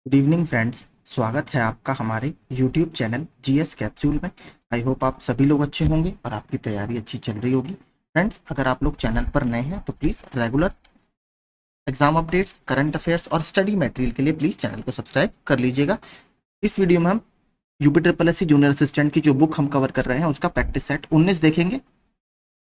Good evening friends. स्वागत है आपका हमारे यूट्यूब चैनल जीएस कैप्सूल में। आई होप आप सभी लोग अच्छे होंगे और आपकी तैयारी अच्छी चल रही होगी। फ्रेंड्स, अगर आप लोग चैनल पर नए हैं तो please regular exam updates, current affairs और स्टडी मटेरियल के लिए प्लीज़ चैनल को सब्सक्राइब कर लीजिएगा। इस वीडियो में हम UP triple S C junior assistant की जो बुक हम कवर कर रहे हैं उसका प्रैक्टिस सेट 19 देखेंगे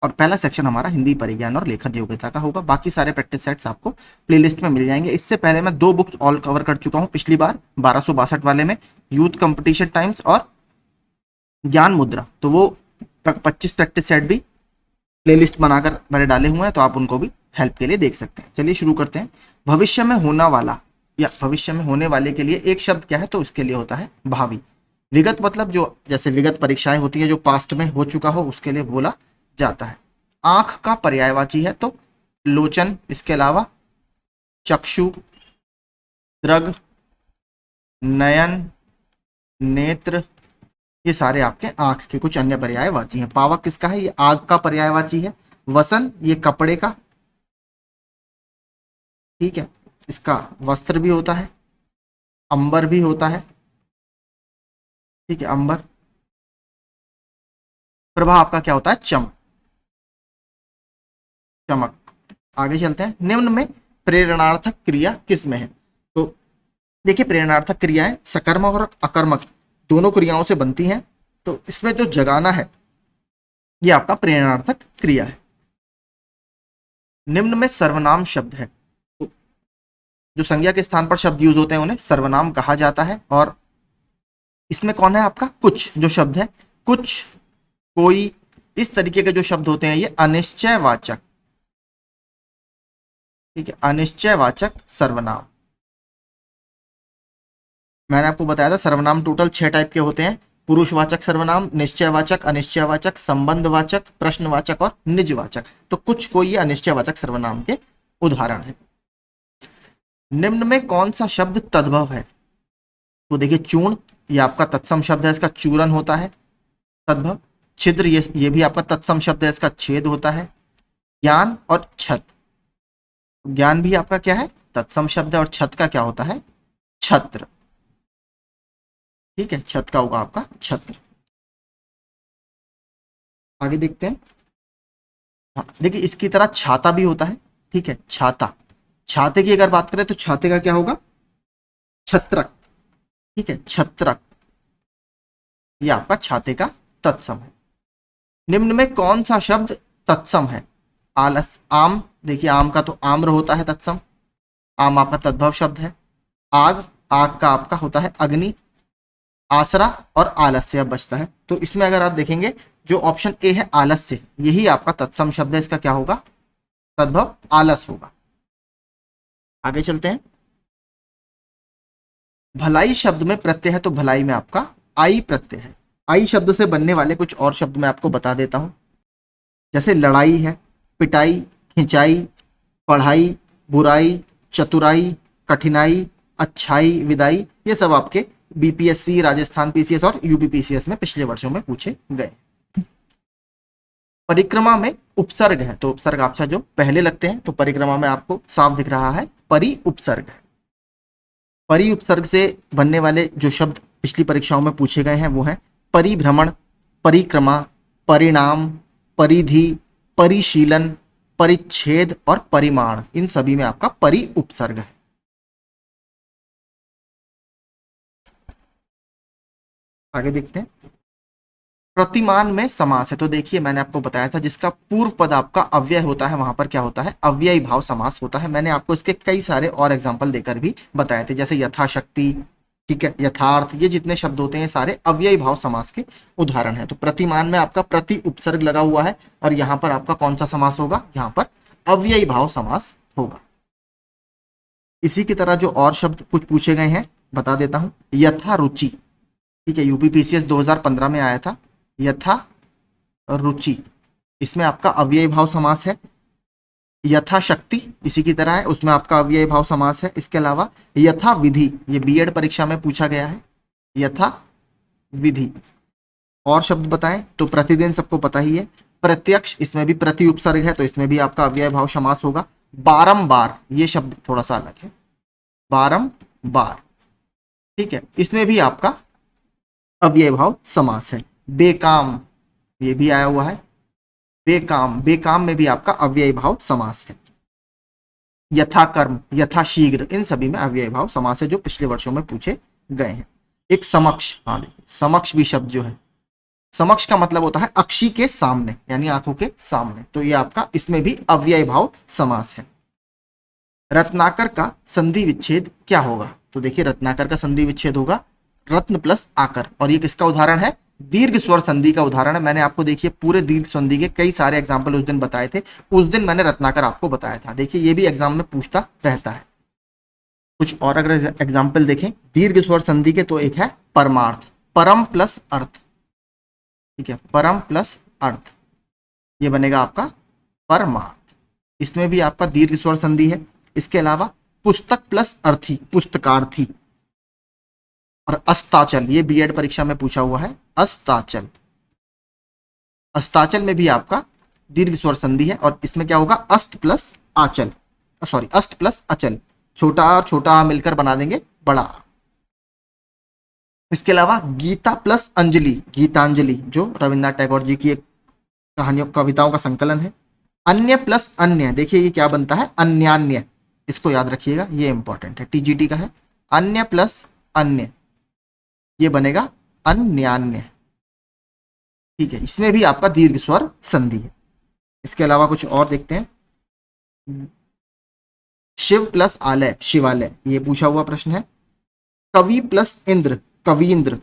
और पहला सेक्शन हमारा हिंदी परिज्ञान और लेखन योग्यता का होगा। बाकी सारे प्रैक्टिस सेट्स आपको प्लेलिस्ट में मिल जाएंगे। इससे पहले मैं दो बुक्स ऑल कवर कर चुका हूं पिछली बार 1262 वाले में, यूथ कंपटीशन टाइम्स और ज्ञान मुद्रा। तो वो 25 प्रैक्टिस सेट भी प्लेलिस्ट बनाकर मैंने डाले हुए हैं, तो आप उनको भी हेल्प के लिए देख सकते हैं। चलिए शुरू करते हैं। भविष्य में होना वाला या भविष्य में होने वाले के लिए एक शब्द क्या है, तो इसके लिए होता है भावी। विगत मतलब जो जैसे विगत परीक्षाएं होती है जो पास्ट में हो चुका हो उसके लिए बोला जाता है। आंख का पर्यायवाची है तो लोचन, इसके अलावा चक्षु, दृग, नयन, नेत्र, ये सारे आपके आंख के कुछ अन्य पर्यायवाची हैं। पावक किसका है, ये आग का पर्यायवाची है। वसन ये कपड़े का, ठीक है, इसका वस्त्र भी होता है। अंबर भी होता है, ठीक है, अंबर। प्रभा आपका क्या होता है, चमक। आगे चलते हैं। निम्न में प्रेरणार्थक क्रिया किस में है, तो देखिए प्रेरणार्थक क्रियाएं सकर्मक और अकर्मक दोनों क्रियाओं से बनती हैं। तो इसमें जो जगाना है ये आपका प्रेरणार्थक क्रिया है। निम्न में सर्वनाम शब्द है, तो जो संज्ञा के स्थान पर शब्द यूज होते हैं उन्हें सर्वनाम कहा जाता है। और इसमें कौन है आपका, कुछ जो शब्द है, कुछ, कोई, इस तरीके के जो शब्द होते हैं ये अनिश्चयवाचक, ठीक है, अनिश्चयवाचक सर्वनाम। मैंने आपको बताया था सर्वनाम टोटल 6 टाइप के होते हैं। पुरुषवाचक सर्वनाम, निश्चयवाचक, अनिश्चयवाचक, संबंधवाचक, प्रश्नवाचक और निजवाचक। तो कुछ कोई ये अनिश्चयवाचक सर्वनाम के उदाहरण है। निम्न में कौन सा शब्द तद्भव है, तो देखिए चूर्ण ये आपका तत्सम शब्द है, इसका चूरन होता है तद्भव। छिद्र ये भी आपका तत्सम शब्द है, इसका छेद होता है। ज्ञान और छत, ज्ञान भी आपका क्या है, तत्सम शब्द है, और छत का क्या होता है, छत्र, ठीक है, छत का होगा आपका छत्र। आगे देखते हैं। हाँ, देखिए इसकी तरह छाता भी होता है, ठीक है, छाता। छाते की अगर बात करें तो छाते का क्या होगा, छत्रक, ठीक है, छत्रक, ये आपका छाते का तत्सम है। निम्न में कौन सा शब्द तत्सम है, आलस, आम, देखिए आम का तो आम्र होता है तत्सम, आम आपका तद्भव शब्द है। आग, आग का आपका होता है अग्नि। आसरा और आलस्य बचता है, तो इसमें अगर आप देखेंगे जो ऑप्शन ए है आलस्य, यही आपका तत्सम शब्द है, इसका क्या होगा, तद्भव आलस होगा। आगे चलते हैं। भलाई शब्द में प्रत्यय है, तो भलाई में आपका आई प्रत्यय है। आई शब्द से बनने वाले कुछ और शब्द मैं आपको बता देता हूं, जैसे लड़ाई है, पिटाई, खिंचाई, पढ़ाई, बुराई, चतुराई, कठिनाई, अच्छाई, विदाई, ये सब आपके बीपीएससी, राजस्थान पीसीएस और यूपीपीसीएस में पिछले वर्षों में पूछे गए। परिक्रमा में उपसर्ग है, तो उपसर्ग आपका जो पहले लगते हैं, तो परिक्रमा में आपको साफ दिख रहा है परि उपसर्ग है। परि उपसर्ग से बनने वाले जो शब्द पिछली परीक्षाओं में पूछे गए हैं वो हैं परिभ्रमण, परिक्रमा, परिणाम, परिधि, परिशीलन, परिच्छेद और परिमाण। इन सभी में आपका परि उपसर्ग है। आगे देखते हैं। प्रतिमान में समास है, तो देखिए मैंने आपको बताया था जिसका पूर्व पद आपका अव्यय होता है वहां पर क्या होता है, अव्ययी भाव समास होता है। मैंने आपको इसके कई सारे और एग्जांपल देकर भी बताए थे, जैसे यथाशक्ति, ठीक है, यथार्थ, ये जितने शब्द होते हैं सारे अव्ययी भाव समास के उदाहरण है। तो प्रतिमान में आपका प्रति उपसर्ग लगा हुआ है और यहाँ पर आपका कौन सा समास होगा, यहाँ पर अव्ययी भाव समास होगा। इसी की तरह जो और शब्द कुछ पूछे गए हैं बता देता हूं। यथा रुचि, ठीक है, यूपीपीसीएस 2015 में आया था, यथा रुचि, इसमें आपका अव्ययी भाव समास है। यथाशक्ति इसी की तरह है, उसमें आपका अव्ययी भाव समास है। इसके अलावा यथा विधि, ये बीएड परीक्षा में पूछा गया है, यथा विधि। और शब्द बताएं तो प्रतिदिन सबको पता ही है। प्रत्यक्ष, इसमें भी प्रति उपसर्ग है, तो इसमें भी आपका अव्यय भाव समास होगा। बारंबार, ये शब्द थोड़ा सा अलग है, बारंबार, ठीक है, इसमें भी आपका अव्यय भाव समास है। बेकाम, ये भी आया हुआ है। बेकाम, बेकाम में भी आपका अव्यय भाव समास है। यथा कर्म, यथा शीघ्र, इन सभी में अव्यय भाव समास है जो पिछले वर्षों में पूछे गए हैं। एक समक्ष, हाँ देखिए समक्ष भी शब्द जो है, समक्ष का मतलब होता है अक्षी के सामने, यानी आंखों के सामने, तो ये आपका इसमें भी अव्यय भाव समास है। रत्नाकर का संधि विच्छेद क्या होगा? तो देखिए रत्नाकर का संधि विच्छेद होगा रत्न प्लस आकर, और ये किसका उदाहरण है? दीर्घ स्वर संधि का उदाहरण है। मैंने आपको देखिए पूरे दीर्घ संधि के कई सारे एग्जाम्पल उस दिन बताए थे, उस दिन मैंने रत्नाकर आपको बताया था। देखिए ये भी एग्जाम में पूछता रहता है। कुछ और अगर एग्जाम्पल देखें दीर्घ स्वर संधि के, तो एक है परमार्थ, परम प्लस अर्थ, ठीक है, परम प्लस अर्थ, ये बनेगा आपका परमार्थ। इसमें भी आपका दीर्घ स्वर संधि है। इसके अलावा पुस्तक प्लस अर्थी, पुस्तकार्थी, और अस्ताचल, ये बीएड परीक्षा में पूछा हुआ है, अस्ताचल, अस्ताचल में भी आपका दीर्घ स्वर संधि है, और इसमें क्या होगा? अस्त प्लस आचल, सॉरी अस्त प्लस अचल, छोटा और छोटा मिलकर बना देंगे बड़ा। इसके अलावा गीता प्लस अंजलि, गीतांजलि, जो रविन्द्रनाथ टैगोर जी की एक कहानियों कविताओं का संकलन है। अन्य प्लस अन्य, देखिए ये क्या बनता है? अन्यान्य, इसको याद रखिएगा, ये इंपॉर्टेंट है, टीजीटी का है। अन्य प्लस अन्य, ये बनेगा अन्यान्य, ठीक है, इसमें भी आपका दीर्घ स्वर संधि है। इसके अलावा कुछ और देखते हैं। शिव प्लस आलय, शिवालय, ये पूछा हुआ प्रश्न है। कवि प्लस इंद्र, कवींद्र।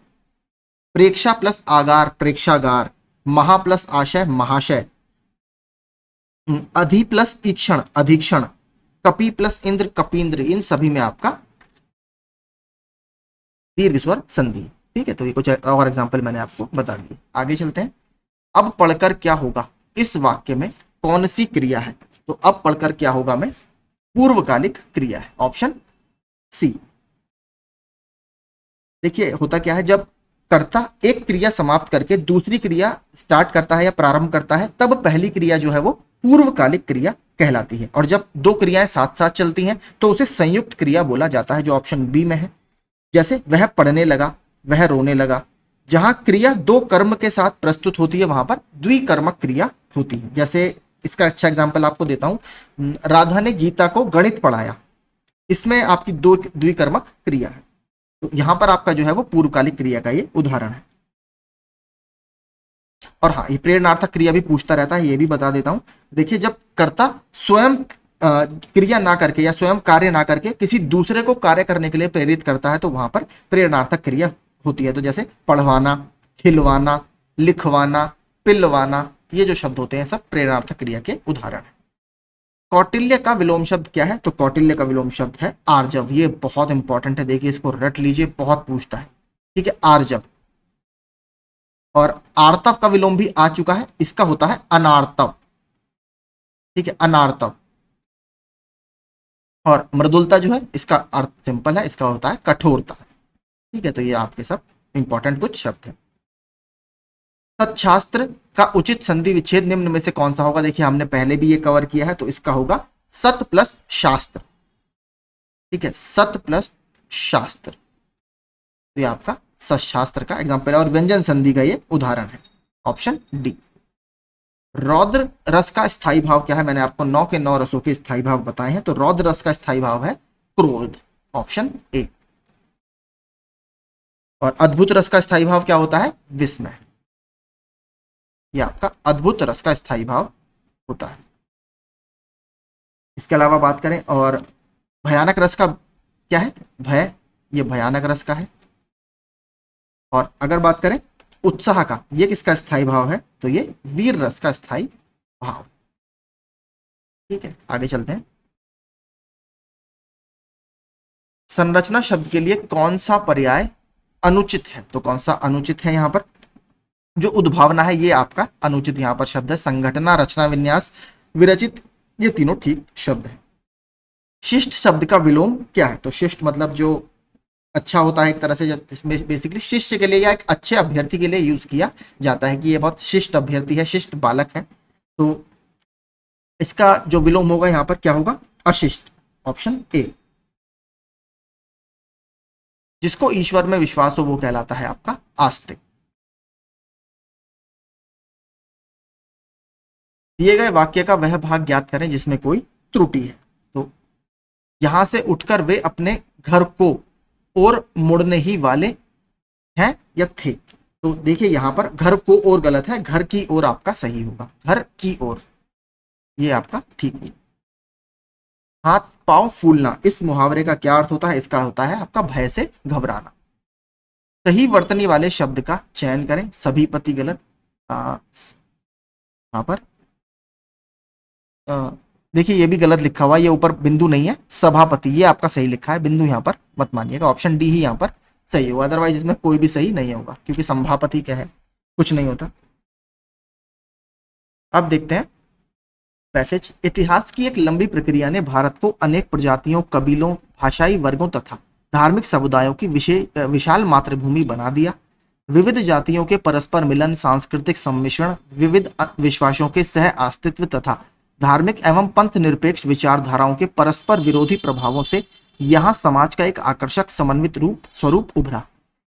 प्रेक्षा प्लस आगार, प्रेक्षागार। महा प्लस आशय, महाशय। अधि प्लस ईक्षण, अधीक्षण। कपि प्लस इंद्र, कपींद्र, इन सभी में आपका दीर्घ स्वर संधि, ठीक है। तो ये कुछ और एग्जांपल मैंने आपको बता दिए। आगे चलते हैं। अब पढ़कर क्या होगा, इस वाक्य में कौन सी क्रिया है? तो अब पढ़कर क्या होगा में पूर्वकालिक क्रिया है, ऑप्शन सी। देखिए होता क्या है, जब कर्ता एक क्रिया समाप्त करके दूसरी क्रिया स्टार्ट करता है या प्रारंभ करता है, तब पहली क्रिया जो है वो पूर्वकालिक क्रिया कहलाती है, और जब दो क्रियाएं साथ साथ चलती हैं तो उसे संयुक्त क्रिया बोला जाता है, जो ऑप्शन बी में है। जैसे वह पढ़ने लगा, वह रोने लगा। जहां क्रिया दो कर्म के साथ प्रस्तुत होती है वहां पर द्विकर्मक क्रिया होती है। जैसे इसका अच्छा एग्जाम्पल आपको देता हूं, राधा ने गीता को गणित पढ़ाया, इसमें आपकी दो द्विकर्मक क्रिया है, तो यहां पर आपका जो है वो पूर्वकालिक क्रिया का ये उदाहरण है। और हाँ, ये प्रेरणार्थक क्रिया भी पूछता रहता है, ये भी बता देता हूं। देखिए जब कर्ता स्वयं क्रिया ना करके या स्वयं कार्य ना करके किसी दूसरे को कार्य करने के लिए प्रेरित करता है, तो वहां पर प्रेरणार्थक क्रिया होती है। तो जैसे पढ़वाना, खिलवाना, लिखवाना, पिलवाना, ये जो शब्द होते हैं सब प्रेरणार्थक क्रिया के उदाहरण है। कौटिल्य का विलोम शब्द क्या है? तो कौटिल्य का विलोम शब्द है आर्जव। ये बहुत इंपॉर्टेंट है, देखिए इसको रट लीजिए, बहुत पूछता है, ठीक है, आर्जव। और आर्तव का विलोम भी आ चुका है, इसका होता है अनार्तव, ठीक है, अनार्तव। और मृदुलता जो है, इसका अर्थ सिंपल है, इसका होता है कठोरता, ठीक है। तो ये आपके सब इंपॉर्टेंट कुछ शब्द है। सत्शास्त्र का उचित संधि विच्छेद निम्न में से कौन सा होगा? देखिए हमने पहले भी ये कवर किया है, तो इसका होगा सत प्लस शास्त्र, ठीक है, सत प्लस शास्त्र, तो ये आपका सत्शास्त्र का एग्जाम्पल है, और व्यंजन संधि का ये उदाहरण है, ऑप्शन डी। रौद्र रस का स्थायी भाव क्या है? मैंने आपको 9 के 9 रसों के स्थायी भाव बताए हैं, तो रौद्र रस का स्थायी भाव है क्रोध, ऑप्शन ए। और अद्भुत रस का स्थायी भाव क्या होता है? विस्मय, ये आपका अद्भुत रस का स्थायी भाव होता है। इसके अलावा बात करें, और भयानक रस का क्या है? भय, ये भयानक रस का है। और अगर बात करें उत्साह का, ये किसका स्थायी भाव है? तो ये वीर रस का स्थायी भाव, ठीक है। आगे चलते हैं। संरचना शब्द के लिए कौन सा पर्याय अनुचित है? तो कौन सा अनुचित है यहां पर? जो उद्भावना है ये आपका अनुचित यहां पर शब्द है। संघटना, रचना, विन्यास, विरचित, ये तीनों ठीक शब्द है। शिष्ट शब्द का विलोम क्या है? तो शिष्ट मतलब जो अच्छा होता है एक तरह से, इसमें बेसिकली शिष्य के लिए या एक अच्छे अभ्यर्थी के लिए यूज किया जाता है कि ये बहुत शिष्ट अभ्यर्थी है, शिष्ट बालक है। तो इसका जो विलोम होगा यहां पर क्या होगा? अशिष्ट, ऑप्शन ए। जिसको ईश्वर में विश्वास हो वो कहलाता है आपका आस्तिक। दिए गए वाक्य का वह भाग ज्ञात करें जिसमें कोई त्रुटि है। तो यहां से उठकर वे अपने घर को और मुड़ने ही वाले हैं या थे। तो देखिए यहां पर घर को और गलत है, घर की ओर आपका सही होगा, घर की ओर, ये आपका ठीक है। हाथ पांव फूलना, इस मुहावरे का क्या अर्थ होता है? इसका होता है आपका भय से घबराना। सही वर्तनी वाले शब्द का चयन करें, सभी पति गलत। यहां पर अ, देखिए ये भी गलत लिखा हुआ है, ये ऊपर बिंदु नहीं है, सभापति, ये आपका सही लिखा है, बिंदु यहाँ पर मत मानिएगा, ऑप्शन डी ही यहाँ पर सही होगा, अदरवाइज इसमें कोई भी सही नहीं होगा, क्योंकि संभापति क्या है, कुछ नहीं होता। अब देखते हैं पैसेज। इतिहास की एक लंबी प्रक्रिया ने भारत को अनेक प्रजातियों, कबीलों, भाषाई वर्गों तथा धार्मिक समुदायों की विशाल मातृभूमि बना दिया। विविध जातियों के परस्पर मिलन, सांस्कृतिक सम्मिश्रण, विविध विश्वासों के सह अस्तित्व तथा धार्मिक एवं पंथ निरपेक्ष विचारधाराओं के परस्पर विरोधी प्रभावों से यहाँ समाज का एक आकर्षक समन्वित स्वरूप उभरा।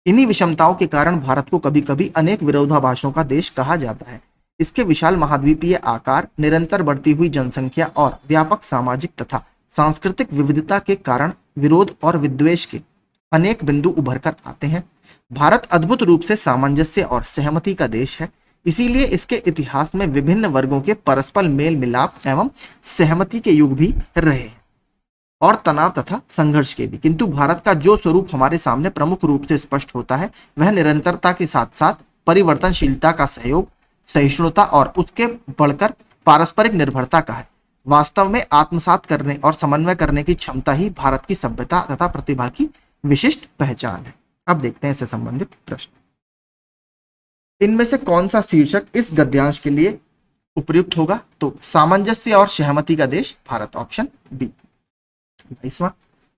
इन्हीं विषमताओं के कारण भारत को कभी कभी अनेक विरोधाभासों का देश कहा जाता है। इसके विशाल महाद्वीपीय आकार, निरंतर बढ़ती हुई जनसंख्या और व्यापक सामाजिक तथा सांस्कृतिक विविधता के कारण विरोध और विद्वेष के अनेक बिंदु उभर कर आते हैं। भारत अद्भुत रूप से सामंजस्य और सहमति का देश है, इसीलिए इसके इतिहास में विभिन्न वर्गों के परस्पर मेल मिलाप एवं सहमति के युग भी रहे हैं और तनाव तथा संघर्ष के भी। किंतु भारत का जो स्वरूप हमारे सामने प्रमुख रूप से स्पष्ट होता है वह निरंतरता के साथ साथ परिवर्तनशीलता का सहयोग, सहिष्णुता और उसके बढ़कर पारस्परिक निर्भरता का है। वास्तव में आत्मसात करने और समन्वय करने की क्षमता ही भारत की सभ्यता तथा प्रतिभा की विशिष्ट पहचान है। अब देखते हैं इससे संबंधित प्रश्न। इनमें से कौन सा शीर्षक इस गद्यांश के लिए उपयुक्त होगा? तो सामंजस्य और सहमति का देश भारत, ऑप्शन बी। 22वां,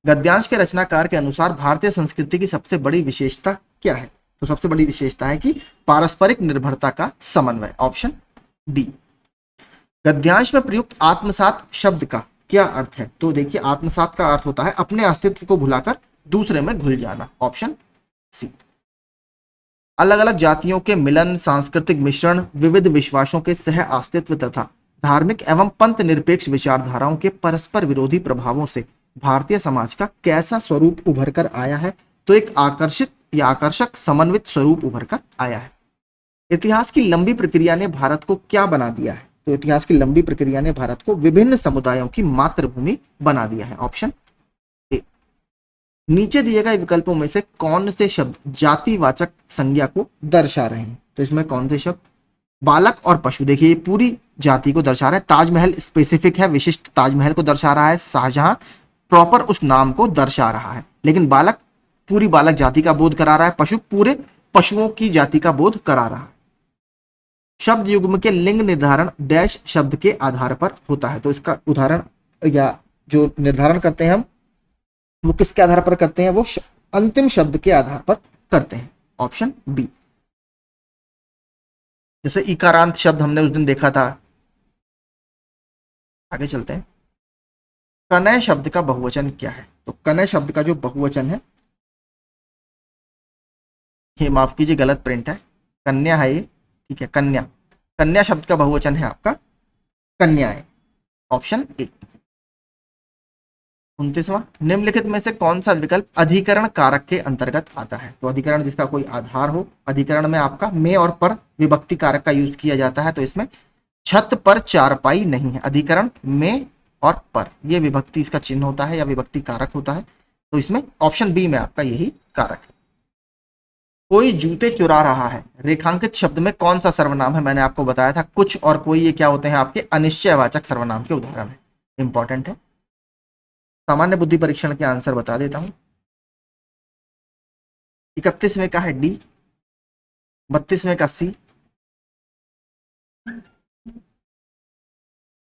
गद्यांश के रचनाकार के अनुसार भारतीय संस्कृति की सबसे बड़ी विशेषता क्या है? तो सबसे बड़ी विशेषता है कि पारस्परिक निर्भरता का समन्वय, ऑप्शन डी। गद्यांश में प्रयुक्त आत्मसात शब्द का क्या अर्थ है? तो देखिए आत्मसात का अर्थ होता है अपने अस्तित्व को भुलाकर दूसरे में घुल जाना, ऑप्शन सी। अलग अलग जातियों के मिलन, सांस्कृतिक मिश्रण, विविध विश्वासों के सह अस्तित्व तथा धार्मिक एवं पंथ निरपेक्ष विचारधाराओं के परस्पर विरोधी प्रभावों से भारतीय समाज का कैसा स्वरूप उभर कर आया है? तो एक आकर्षक समन्वित स्वरूप उभर कर आया है। इतिहास की लंबी प्रक्रिया ने भारत को क्या बना दिया है? तो इतिहास की लंबी प्रक्रिया ने भारत को विभिन्न समुदायों की मातृभूमि बना दिया है, ऑप्शन ए। नीचे दिए गए विकल्पों में से कौन से शब्द जातिवाचक संज्ञा को दर्शा रहे हैं? तो इसमें कौन से शब्द? बालक और पशु, देखिए ये पूरी जाति को दर्शा रहा है। ताजमहल स्पेसिफिक है, विशिष्ट ताजमहल को दर्शा रहा है। शाहजहां प्रॉपर उस नाम को दर्शा रहा है, लेकिन बालक पूरी बालक जाति का बोध करा रहा है, पशु पूरे पशुओं की जाति का बोध करा रहा है। शब्द युग्म के लिंग निर्धारण डैश शब्द के आधार पर होता है। तो इसका उदाहरण या जो निर्धारण करते हैं हम वो किसके आधार पर करते हैं? वो अंतिम शब्द के आधार पर करते हैं, ऑप्शन बी। जैसे इकारांत शब्द हमने उस दिन देखा था। आगे चलते हैं। कनय शब्द का बहुवचन क्या है? तो कनय शब्द का जो बहुवचन है, ये माफ कीजिए गलत प्रिंट है, कन्या है ये, ठीक है, कन्या। कन्या शब्द का बहुवचन है आपका कन्याएं, ऑप्शन ए। 29वां, निम्नलिखित में से कौन सा विकल्प अधिकरण कारक के अंतर्गत आता है? तो अधिकरण जिसका कोई आधार हो, अधिकरण में आपका में और पर विभक्ति कारक का यूज किया जाता है। तो इसमें छत पर चारपाई नहीं है, अधिकरण में और पर, यह विभक्ति इसका चिन्ह होता है या विभक्ति कारक होता है। तो इसमें ऑप्शन बी में आपका यही कारक है। कोई जूते चुरा रहा है, रेखांकित शब्द में कौन सा सर्वनाम है? मैंने आपको बताया था कुछ और कोई, ये क्या होते हैं आपके अनिश्चयवाचक सर्वनाम के उदाहरण है, इंपॉर्टेंट है। सामान्य बुद्धि परीक्षण के आंसर बता देता हूं। 31वें का है डी, 32वें का सी,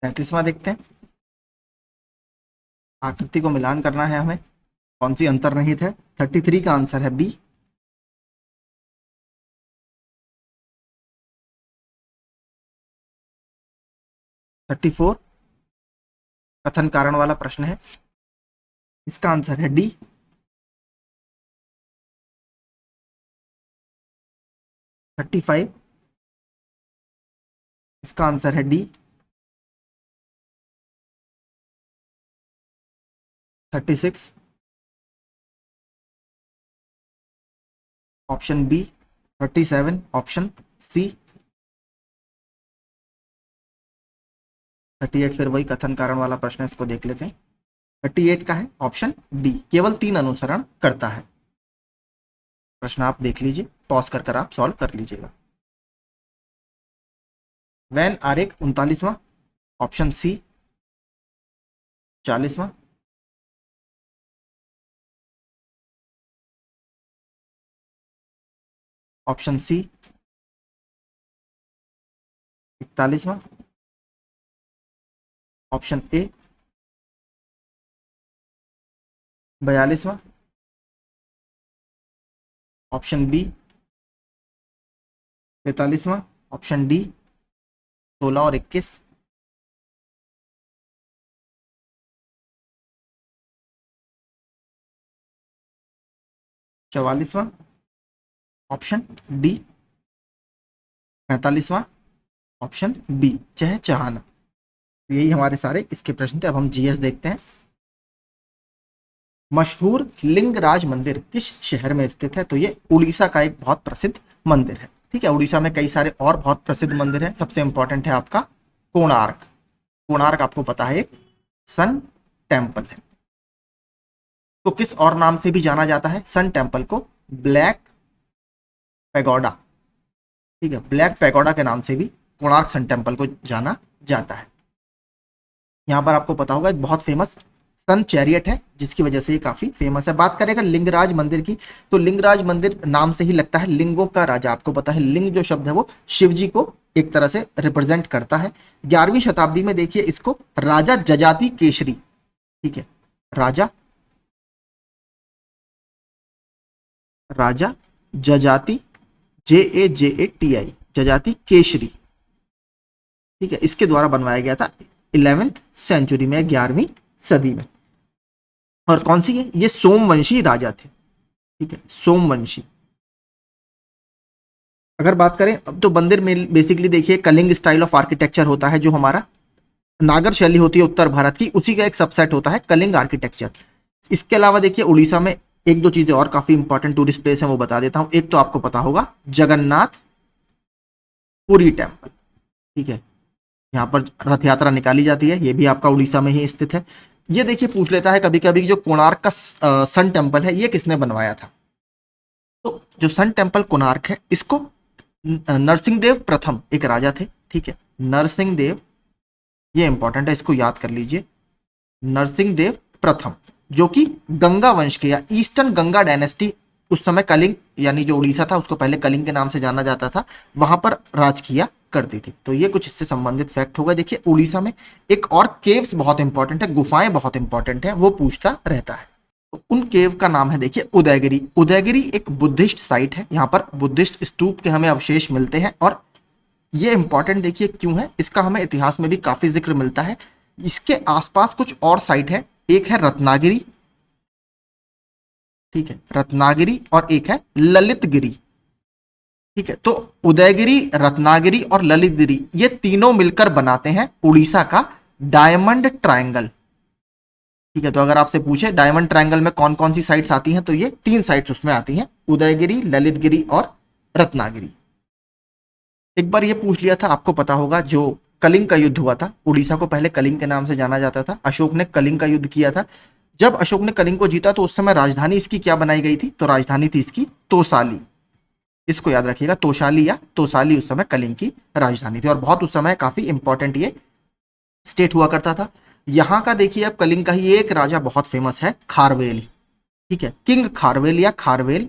35वां देखते हैं। आकृति को मिलान करना है हमें, कौन सी अंतर्निहित है? 33 का आंसर है बी। 34 कथन कारण वाला प्रश्न है, इसका आंसर है डी। 35, इसका आंसर है D. 36, option B. 37, option C. 38 फिर वही कथन कारण वाला प्रश्न है, इसको देख लेते हैं। 38 का है ऑप्शन डी, केवल 3 अनुसरण करता है। प्रश्न आप देख लीजिए, पॉज कर आप सॉल्व कर लीजिएगा। वैन आरेख 39वां, ऑप्शन सी। 40वां, ऑप्शन सी। 41वां, ऑप्शन ए। 42वां, ऑप्शन बी। 43वां, ऑप्शन डी। 16 और 21। 44वां, ऑप्शन डी। 45वां, ऑप्शन बी, चहचहाना। यही हमारे सारे इसके प्रश्न थे। अब हम जीएस देखते हैं। मशहूर लिंगराज मंदिर किस शहर में स्थित है? तो ये उड़ीसा का एक बहुत प्रसिद्ध मंदिर है। ठीक है, उड़ीसा में कई सारे और बहुत प्रसिद्ध मंदिर हैं। सबसे इंपॉर्टेंट है आपका कोणार्क। कोणार्क आपको पता है एक सन टेम्पल है। तो किस और नाम से भी जाना जाता है सन टेम्पल को? Black pagoda. ठीक है, ब्लैक पैगोडा के नाम से भी कोणार्क सन टेम्पल को जाना जाता है। यहां पर आपको पता होगा एक बहुत फेमस सन चैरियट है, जिसकी वजह से ये काफी फेमस है। बात करें अगर लिंगराज मंदिर की, तो लिंगराज मंदिर नाम से ही लगता है लिंगों का राजा। आपको पता है लिंग जो शब्द है वो शिव जी को एक तरह से रिप्रेजेंट करता है। 11वीं शताब्दी में देखिए इसको राजा जजाति केसरी, ठीक है, राजा जजाति, JAJATI, जजाति केसरी, ठीक है, इसके द्वारा बनवाया गया था 11वीं सेंचुरी में, 11वीं सदी में। और कौन सी है ये? सोमवंशी राजा थे। ठीक है, सोमवंशी। अगर बात करें अब तो मंदिर में बेसिकली देखिए कलिंग स्टाइल ऑफ आर्किटेक्चर होता है, जो हमारा नागर शैली होती है उत्तर भारत की, उसी का एक सबसेट होता है कलिंग आर्किटेक्चर। इसके अलावा देखिए उड़ीसा में एक दो चीजें और काफी इंपॉर्टेंट टूरिस्ट प्लेस है, वो बता देता हूं। एक तो आपको पता होगा जगन्नाथ पुरी टेम्पल, ठीक है, यहाँ पर रथ यात्रा निकाली जाती है, ये भी आपका उड़ीसा में ही स्थित है। ये देखिए पूछ लेता है कभी कभी जो कोणार्क का सन टेम्पल है ये किसने बनवाया था? तो जो सन टेम्पल कोणार्क है इसको नरसिंहदेव प्रथम एक राजा थे, ठीक है, नरसिंहदेव, ये इंपॉर्टेंट है, इसको याद कर लीजिए। नरसिंहदेव प्रथम, जो कि गंगा वंश के या ईस्टर्न गंगा डायनेस्टी, उस समय कलिंग यानी जो उड़ीसा था उसको पहले कलिंग के नाम से जाना जाता था, वहां पर राज किया करती थी। तो ये कुछ इससे संबंधित फैक्ट होगा। देखिए उड़ीसा में एक और केव्स बहुत इंपॉर्टेंट है, गुफाएं बहुत इंपॉर्टेंट है, वो पूछता रहता है। तो उन केव का नाम है देखिए उदयगिरी। उदयगिरी एक बुद्धिस्ट साइट है, यहाँ पर बुद्धिस्ट स्तूप के हमें अवशेष मिलते हैं। और ये इंपॉर्टेंट देखिए क्यों है, इसका हमें इतिहास में भी काफी जिक्र मिलता है। इसके आसपास कुछ और साइट है, एक है रत्नागिरी, ठीक है, रत्नागिरी, और एक है ललितगिरी, ठीक है। तो उदयगिरी, रत्नागिरी और ललितगिरी ये तीनों मिलकर बनाते हैं उड़ीसा का डायमंड ट्रायंगल, ठीक है। तो अगर आपसे पूछे डायमंड ट्रायंगल में कौन कौन सी साइट्स आती हैं, तो ये 3 साइट्स उसमें आती हैं, उदयगिरी, ललितगिरी और रत्नागिरी। एक बार ये पूछ लिया था, आपको पता होगा जो कलिंग का युद्ध हुआ था, उड़ीसा को पहले कलिंग के नाम से जाना जाता था, अशोक ने कलिंग का युद्ध किया था। जब अशोक ने कलिंग को जीता तो उस समय राजधानी इसकी क्या बनाई गई थी? तो राजधानी थी इसकी तोसाली। इसको याद रखिएगा, तोशाली या तोसाली उस समय कलिंग की राजधानी थी, और बहुत उस समय काफी इंपॉर्टेंट ये स्टेट हुआ करता था। यहां का देखिए अब कलिंग का ही एक राजा बहुत फेमस है, खारवेल, ठीक है, किंग खारवेल या खारवेल।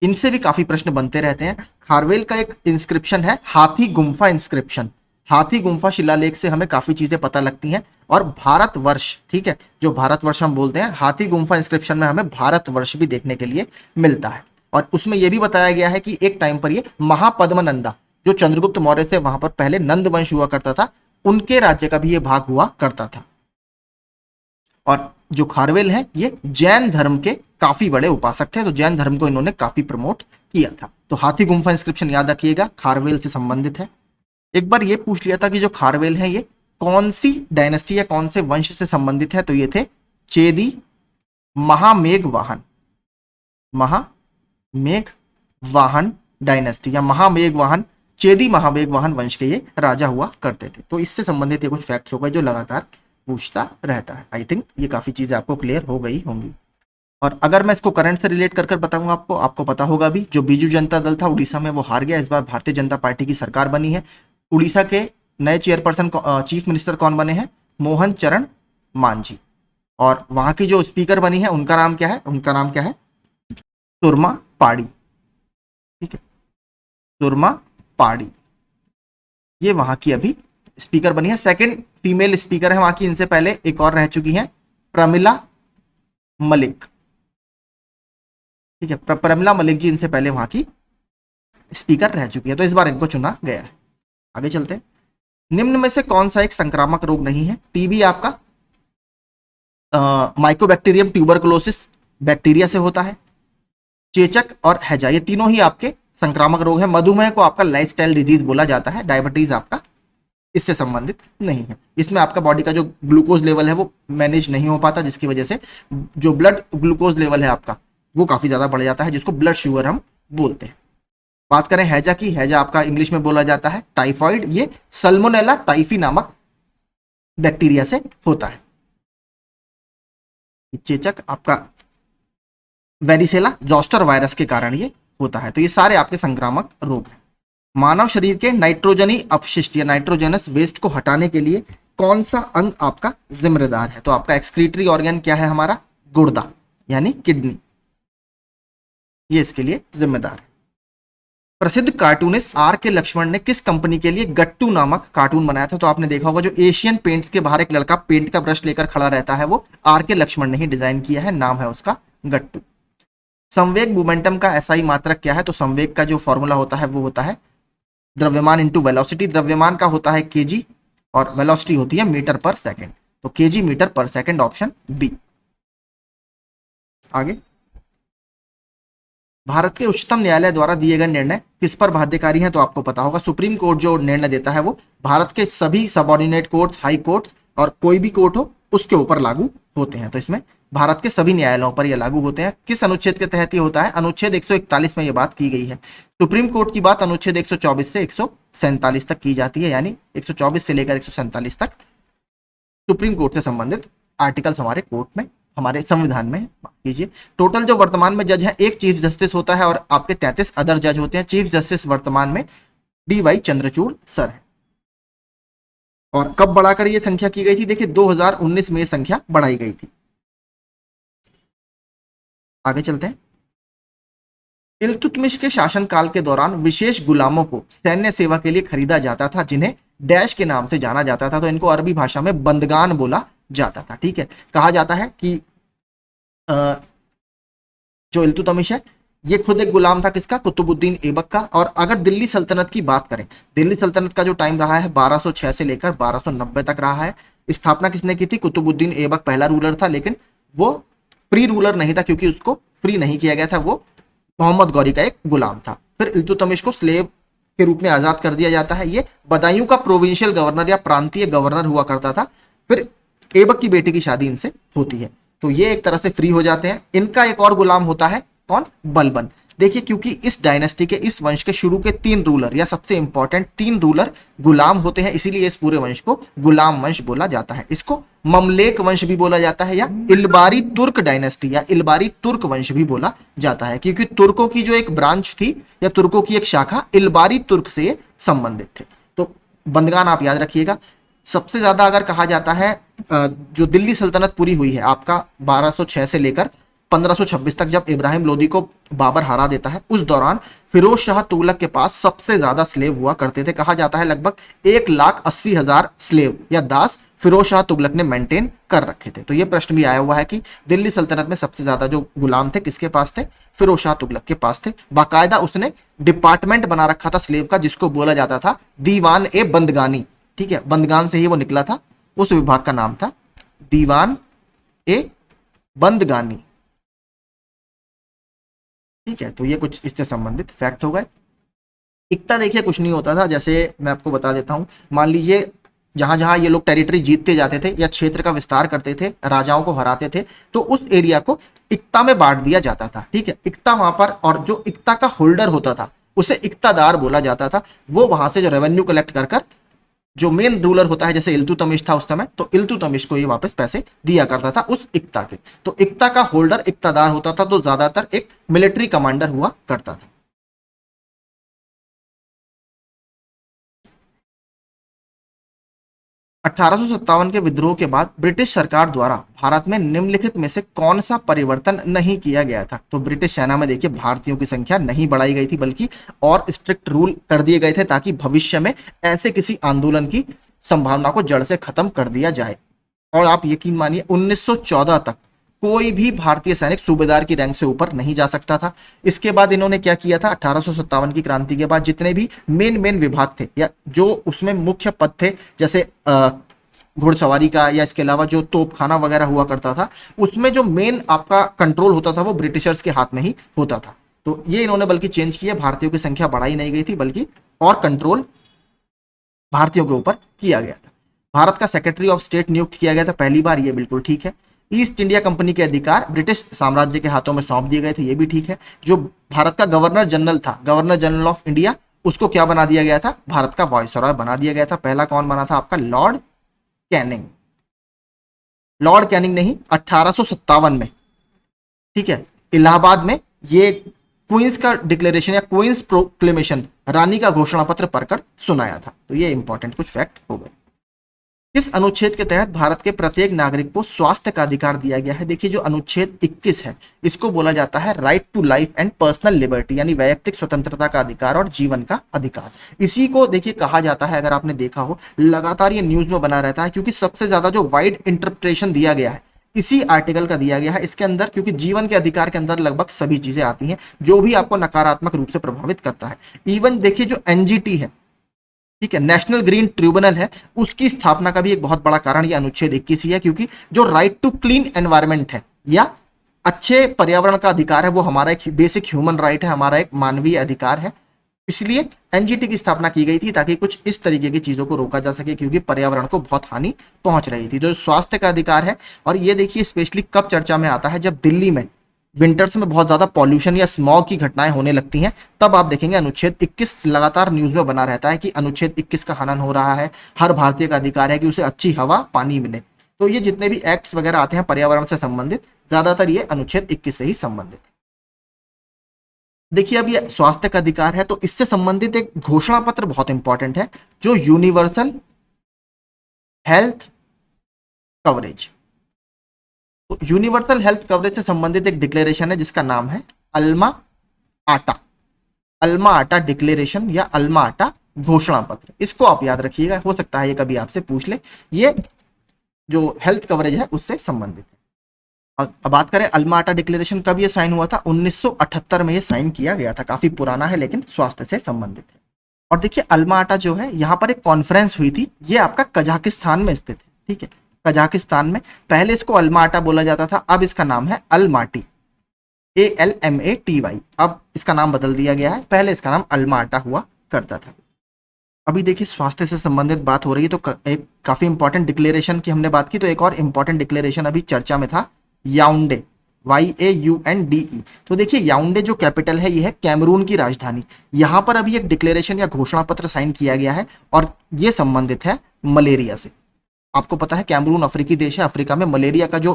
इनसे भी काफी प्रश्न बनते रहते हैं। खारवेल का एक इंस्क्रिप्शन है हाथी गुम्फा इंस्क्रिप्शन। हाथी गुम्फा शिलालेख से हमें काफी चीजें पता लगती हैं। और भारतवर्ष, ठीक है, जो भारतवर्ष हम बोलते हैं, हाथी गुम्फा इंस्क्रिप्शन में हमें भारतवर्ष भी देखने के लिए मिलता है। और उसमें यह भी बताया गया है कि एक टाइम पर ये महापद्मनंदा, जो चंद्रगुप्त मौर्य से वहां पर पहले नंद वंश हुआ करता था, उनके राज्य का भी ये भाग हुआ करता था। और जो खारवेल है ये जैन धर्म के काफी बड़े उपासक थे, तो जैन धर्म को इन्होंने काफी प्रमोट किया था। तो हाथी गुम्फा इंस्क्रिप्शन याद रखिएगा, खारवेल से संबंधित है। एक बार ये पूछ लिया था कि जो खारवेल है ये कौन सी डायनेस्टी या कौन से वंश से संबंधित है, तो ये थे चेदी महामेघ वाहन, महामेघ वाहन डायनेस्टी या महामेघ वाहन, चेदी महामेघ वाहन वंश के ये राजा हुआ करते थे। तो इससे संबंधित ये कुछ फैक्ट्स हो गए जो लगातार पूछता रहता है। आई थिंक ये काफी चीजें आपको क्लियर हो गई होंगी। और अगर मैं इसको करंट से रिलेट कर बताऊंगा आपको पता होगा भी, जो बीजू जनता दल था उड़ीसा में वो हार गया, इस बार भारतीय जनता पार्टी की सरकार बनी है। उड़ीसा के नए चेयरपर्सन चीफ मिनिस्टर कौन बने हैं? मोहन चरण मांझी। और वहां की जो स्पीकर बनी है उनका नाम क्या है? उनका नाम क्या है? सुरमा पाड़ी। ठीक है, सुरमा पाड़ी, ये वहां की अभी स्पीकर बनी है, सेकंड फीमेल स्पीकर है वहां की। इनसे पहले एक और रह चुकी हैं, प्रमिला मलिक। ठीक है, प्रमिला मलिक जी इनसे पहले वहां की स्पीकर रह चुकी है, तो इस बार इनको चुना गया है। आगे चलते हैं। निम्न में से कौन सा एक संक्रामक रोग नहीं है? टीबी आपका माइकोबैक्टीरियम ट्यूबरकुलोसिस बैक्टीरिया से होता है, चेचक और हैजा ये तीनों ही आपके संक्रामक रोग है। मधुमेह को आपका लाइफस्टाइल डिजीज बोला जाता है, डायबिटीज आपका इससे संबंधित नहीं है। इसमें आपका बॉडी का जो ग्लूकोज लेवल है वो मैनेज नहीं हो पाता, जिसकी वजह से जो ब्लड ग्लूकोज लेवल है आपका वो काफी ज्यादा बढ़ जाता है, जिसको ब्लड शुगर हम बोलते हैं। बात करें हैजा की, हैजा आपका इंग्लिश में बोला जाता है टाइफॉइड, ये सल्मोनेला टाइफी नामक बैक्टीरिया से होता है। चेचक आपका वेरिसेला जोस्टर वायरस के कारण ये होता है। तो ये सारे आपके संक्रामक रोग हैं। मानव शरीर के नाइट्रोजनी अपशिष्ट या नाइट्रोजनस वेस्ट को हटाने के लिए कौन सा अंग आपका जिम्मेदार है? तो आपका एक्सक्रीटरी ऑर्गन क्या है? हमारा गुर्दा यानी किडनी, ये इसके लिए जिम्मेदार है। प्रसिद्ध कार्टूनिस्ट आर के लक्ष्मण ने किस कंपनी के लिए गट्टू नामक कार्टून बनाया था? तो आपने देखा होगा जो एशियन पेंट्स के बाहर एक लड़का पेंट का ब्रश लेकर खड़ा रहता है वो आर के लक्ष्मण ने ही डिजाइन किया है, नाम है उसका गट्टू। संवेग मोमेंटम का एसआई मात्रक क्या है? तो संवेग का जो फॉर्मूला होता है वो होता है द्रव्यमान इंटू वेलोसिटी। द्रव्यमान का होता है केजी और वेलोसिटी होती है मीटर पर सेकंड, तो केजी मीटर पर सेकंड, ऑप्शन बी। आगे, भारत के उच्चतम न्यायालय द्वारा दिए गए निर्णय किस पर बाध्यकारी हैं? तो आपको पता होगा सुप्रीम कोर्ट जो निर्णय देता है वो भारत के सभी सबऑर्डिनेट कोर्ट्स, हाई कोर्ट्स और कोई भी कोर्ट हो उसके ऊपर लागू होते हैं। तो इसमें भारत के सभी न्यायालयों पर ये लागू होते हैं। किस अनुच्छेद के तहत ये होता है? अनुच्छेद 141 में ये बात की गई है। सुप्रीम कोर्ट की बात अनुच्छेद 124 से 147 तक की जाती है, यानी 124 से लेकर 147 तक सुप्रीम कोर्ट से संबंधित आर्टिकल्स हमारे कोर्ट में, हमारे संविधान में कीजिए। टोटल जो वर्तमान में जज है, एक चीफ जस्टिस होता है और आपके 33 अदर जज होते हैं। चीफ जस्टिस वर्तमान में DY चंद्रचूड़ सर है। और कब बढ़ाकर ये संख्या की गई थी? देखिए 2019 में ये संख्या बढ़ाई गई थी। आगे चलते हैं। इल्तुतमिश के शासनकाल के दौरान विशेष गुलामों को सैन्य सेवा के लिए खरीदा जाता था, जिन्हें डैश के नाम से जाना जाता था। तो इनको अरबी भाषा में बंदगान बोला जाता था। ठीक है, कहा जाता है कि जो इल्तुतमिश है ये खुद एक गुलाम था, किसका? कुतुबुद्दीन ऐबक का। और अगर दिल्ली सल्तनत की बात करें, दिल्ली सल्तनत का जो टाइम रहा है 1206 से लेकर 1290 तक रहा है। स्थापना किसने की थी? कुतुबुद्दीन ऐबक पहला रूलर था, लेकिन वो फ्री रूलर नहीं था क्योंकि उसको फ्री नहीं किया गया था, वो मोहम्मद गौरी का एक गुलाम था। फिर इल्तुतमिश को स्लेव के रूप में आजाद कर दिया जाता है। ये बदायूं का प्रोविंशियल गवर्नर या प्रांतीय गवर्नर हुआ करता था। फिर ऐबक की बेटी की शादी इनसे होती है, तो ये एक तरह से फ्री हो जाते हैं। इनका एक और गुलाम होता है, कौन? बलबन। देखिए क्योंकि इस डायनेस्टी के, इस वंश के शुरू के 3 रूलर या सबसे इंपॉर्टेंट 3 रूलर गुलाम होते हैं, इसीलिए इस पूरे वंश को गुलाम वंश बोला जाता है। इसको ममलेक वंश भी बोला जाता है या इलबारी तुर्क डायनेस्टी या इलबारी तुर्क वंश भी बोला जाता है, क्योंकि तुर्कों की जो एक ब्रांच थी या तुर्कों की एक शाखा इलबारी तुर्क से संबंधित थे। तो बंदगान आप याद रखिएगा। सबसे ज्यादा अगर कहा जाता है जो दिल्ली सल्तनत पूरी हुई है आपका 1206 से लेकर 1526 तक, जब इब्राहिम लोदी को बाबर हरा देता है, उस दौरान फिरोज शाह तुगलक के पास सबसे ज्यादा स्लेव हुआ करते थे। कहा जाता है लगभग 1,80,000 स्लेव या दास फिरोज शाह तुगलक ने मेंटेन कर रखे थे। तो यह प्रश्न भी आया हुआ है कि दिल्ली सल्तनत में सबसे ज्यादा जो गुलाम थे किसके पास थे? फिरोज शाह तुगलक के पास थे। बाकायदा उसने डिपार्टमेंट बना रखा था स्लेव का, जिसको बोला जाता था दीवान ए बंदगानी। ठीक है, बंदगान से ही वो निकला था, उस विभाग का नाम था दीवान ए बंदगानी। ठीक है, तो ये कुछ इससे संबंधित फैक्ट हो गए। इक्ता देखिए कुछ नहीं होता था, जैसे मैं आपको बता देता हूं, मान लीजिए जहां जहां ये लोग टेरिटरी जीतते जाते थे या क्षेत्र का विस्तार करते थे, राजाओं को हराते थे, तो उस एरिया को इक्ता में बांट दिया जाता था। ठीक है, इक्ता वहां पर, और जो इक्ता का होल्डर होता था उसे इक्तादार बोला जाता था। वो वहां से जो रेवेन्यू कलेक्ट कर कर, जो मेन रूलर होता है जैसे इल्तुतमिश था उस समय, तो इल्तुतमिश को ये वापस पैसे दिया करता था उस इक्ता के। तो इक्ता का होल्डर इक्तादार होता था, तो ज्यादातर एक मिलिट्री कमांडर हुआ करता था। 1857 के विद्रोह के बाद ब्रिटिश सरकार द्वारा भारत में निम्नलिखित में से कौन सा परिवर्तन नहीं किया गया था? तो ब्रिटिश सेना में देखिए भारतीयों की संख्या नहीं बढ़ाई गई थी, बल्कि और स्ट्रिक्ट रूल कर दिए गए थे ताकि भविष्य में ऐसे किसी आंदोलन की संभावना को जड़ से खत्म कर दिया जाए। और आप यकीन मानिए 1914 तक कोई भी भारतीय सैनिक सूबेदार की रैंक से ऊपर नहीं जा सकता था। इसके बाद इन्होंने क्या किया था, 1857 की क्रांति के बाद जितने भी मेन मेन विभाग थे या जो उसमें मुख्य पद थे, जैसे घुड़सवारी का या इसके अलावा जो तोपखाना वगैरह हुआ करता था, उसमें जो मेन आपका कंट्रोल होता था वो ब्रिटिशर्स के हाथ में ही होता था। तो ये इन्होंने बल्कि चेंज किया, भारतीयों की संख्या बढ़ाई नहीं गई थी, बल्कि और कंट्रोल भारतीयों के ऊपर किया गया था। भारत का सेक्रेटरी ऑफ स्टेट नियुक्त किया गया था पहली बार, ये बिल्कुल ठीक है। ईस्ट इंडिया कंपनी के अधिकार ब्रिटिश साम्राज्य के हाथों में सौंप दिए गए थे, ये भी ठीक है। जो भारत का गवर्नर जनरल था, गवर्नर जनरल ऑफ इंडिया, उसको क्या बना दिया गया था, भारत का वायसरॉय बना दिया गया था। पहला कौन बना था आपका, लॉर्ड कैनिंग। लॉर्ड कैनिंग नहीं, 1857 में, ठीक है, इलाहाबाद में ये क्वींस का डिक्लेरेशन या क्वींस प्रोक्लेमेशन, रानी का घोषणा पत्र पढ़कर सुनाया था। तो ये इंपॉर्टेंट कुछ फैक्ट हो गए। किस अनुच्छेद के तहत भारत के प्रत्येक नागरिक को स्वास्थ्य का अधिकार दिया गया है? देखिए जो अनुच्छेद 21 है, इसको बोला जाता है right to life and personal liberty, यानी वैयक्तिक स्वतंत्रता का अधिकार और जीवन का अधिकार। इसी को देखिए कहा जाता है, अगर आपने देखा हो लगातार ये न्यूज में बना रहता है, क्योंकि सबसे ज्यादा जो वाइड इंटरप्रिटेशन दिया गया है इसी आर्टिकल का दिया गया है इसके अंदर, क्योंकि जीवन के अधिकार के अंदर लगभग सभी चीजें आती हैं जो भी आपको नकारात्मक रूप से प्रभावित करता है। इवन देखिए जो एनजीटी है, ठीक है, नेशनल ग्रीन ट्रिब्यूनल है, उसकी स्थापना का भी एक बहुत बड़ा कारण ये अनुच्छेद 21 ही है, क्योंकि जो राइट टू क्लीन एनवायरनमेंट है या अच्छे पर्यावरण का अधिकार है, वो हमारा एक बेसिक ह्यूमन राइट है, हमारा एक मानवीय अधिकार है। इसलिए एनजीटी की स्थापना की गई थी ताकि कुछ इस तरीके की चीजों को रोका जा सके, क्योंकि पर्यावरण को बहुत हानि पहुंच रही थी। जो स्वास्थ्य का अधिकार है, और ये देखिए स्पेशली कब चर्चा में आता है, जब दिल्ली में विंटर्स में बहुत ज्यादा पॉल्यूशन या स्मॉग की घटनाएं होने लगती हैं, तब आप देखेंगे अनुच्छेद 21 लगातार न्यूज में बना रहता है कि अनुच्छेद 21 का हनन हो रहा है, हर भारतीय का अधिकार है कि उसे अच्छी हवा पानी मिले। तो ये जितने भी एक्ट्स वगैरह आते हैं पर्यावरण से संबंधित, ज्यादातर ये अनुच्छेद 21 से ही संबंधित है। देखिए अब ये स्वास्थ्य का अधिकार है, तो इससे संबंधित एक घोषणा पत्र बहुत इंपॉर्टेंट है, जो यूनिवर्सल हेल्थ कवरेज। तो यूनिवर्सल हेल्थ कवरेज से संबंधित एक डिक्लेरेशन है जिसका नाम है अल्मा आटा। अल्मा आटा डिक्लेरेशन या अल्मा आटा घोषणा पत्र, इसको आप याद रखिएगा, हो सकता है ये कभी आपसे पूछ ले। ये जो हेल्थ कवरेज है उससे संबंधित है। अब बात करें अल्मा आटा डिक्लेरेशन, कब ये साइन हुआ था, 1978 में ये साइन किया गया था, काफी पुराना है लेकिन स्वास्थ्य से संबंधित है। और देखिए अल्मा आटा जो है, यहाँ पर एक कॉन्फ्रेंस हुई थी, ये आपका कजाकिस्तान में स्थित है, ठीक है, कजाकिस्तान में। पहले इसको अल्मा आटा बोला जाता था, अब इसका नाम है अलमाटी, ALMATY। अब इसका नाम बदल दिया गया है, पहले इसका नाम अल्मा आटा हुआ करता था। अभी देखिए स्वास्थ्य से संबंधित बात हो रही है, तो एक काफी इंपॉर्टेंट डिक्लेरेशन की हमने बात की, तो एक और इंपॉर्टेंट डिक्लेरेशन अभी चर्चा में था, याउंडे, YAUNDE। तो देखिए याउंडे जो कैपिटल है, ये है कैमरून की राजधानी। यहां पर अभी एक डिक्लेरेशन या घोषणा पत्र साइन किया गया है, और ये संबंधित है मलेरिया से। आपको पता है कैमरून अफ्रीकी देश है, अफ्रीका में मलेरिया का जो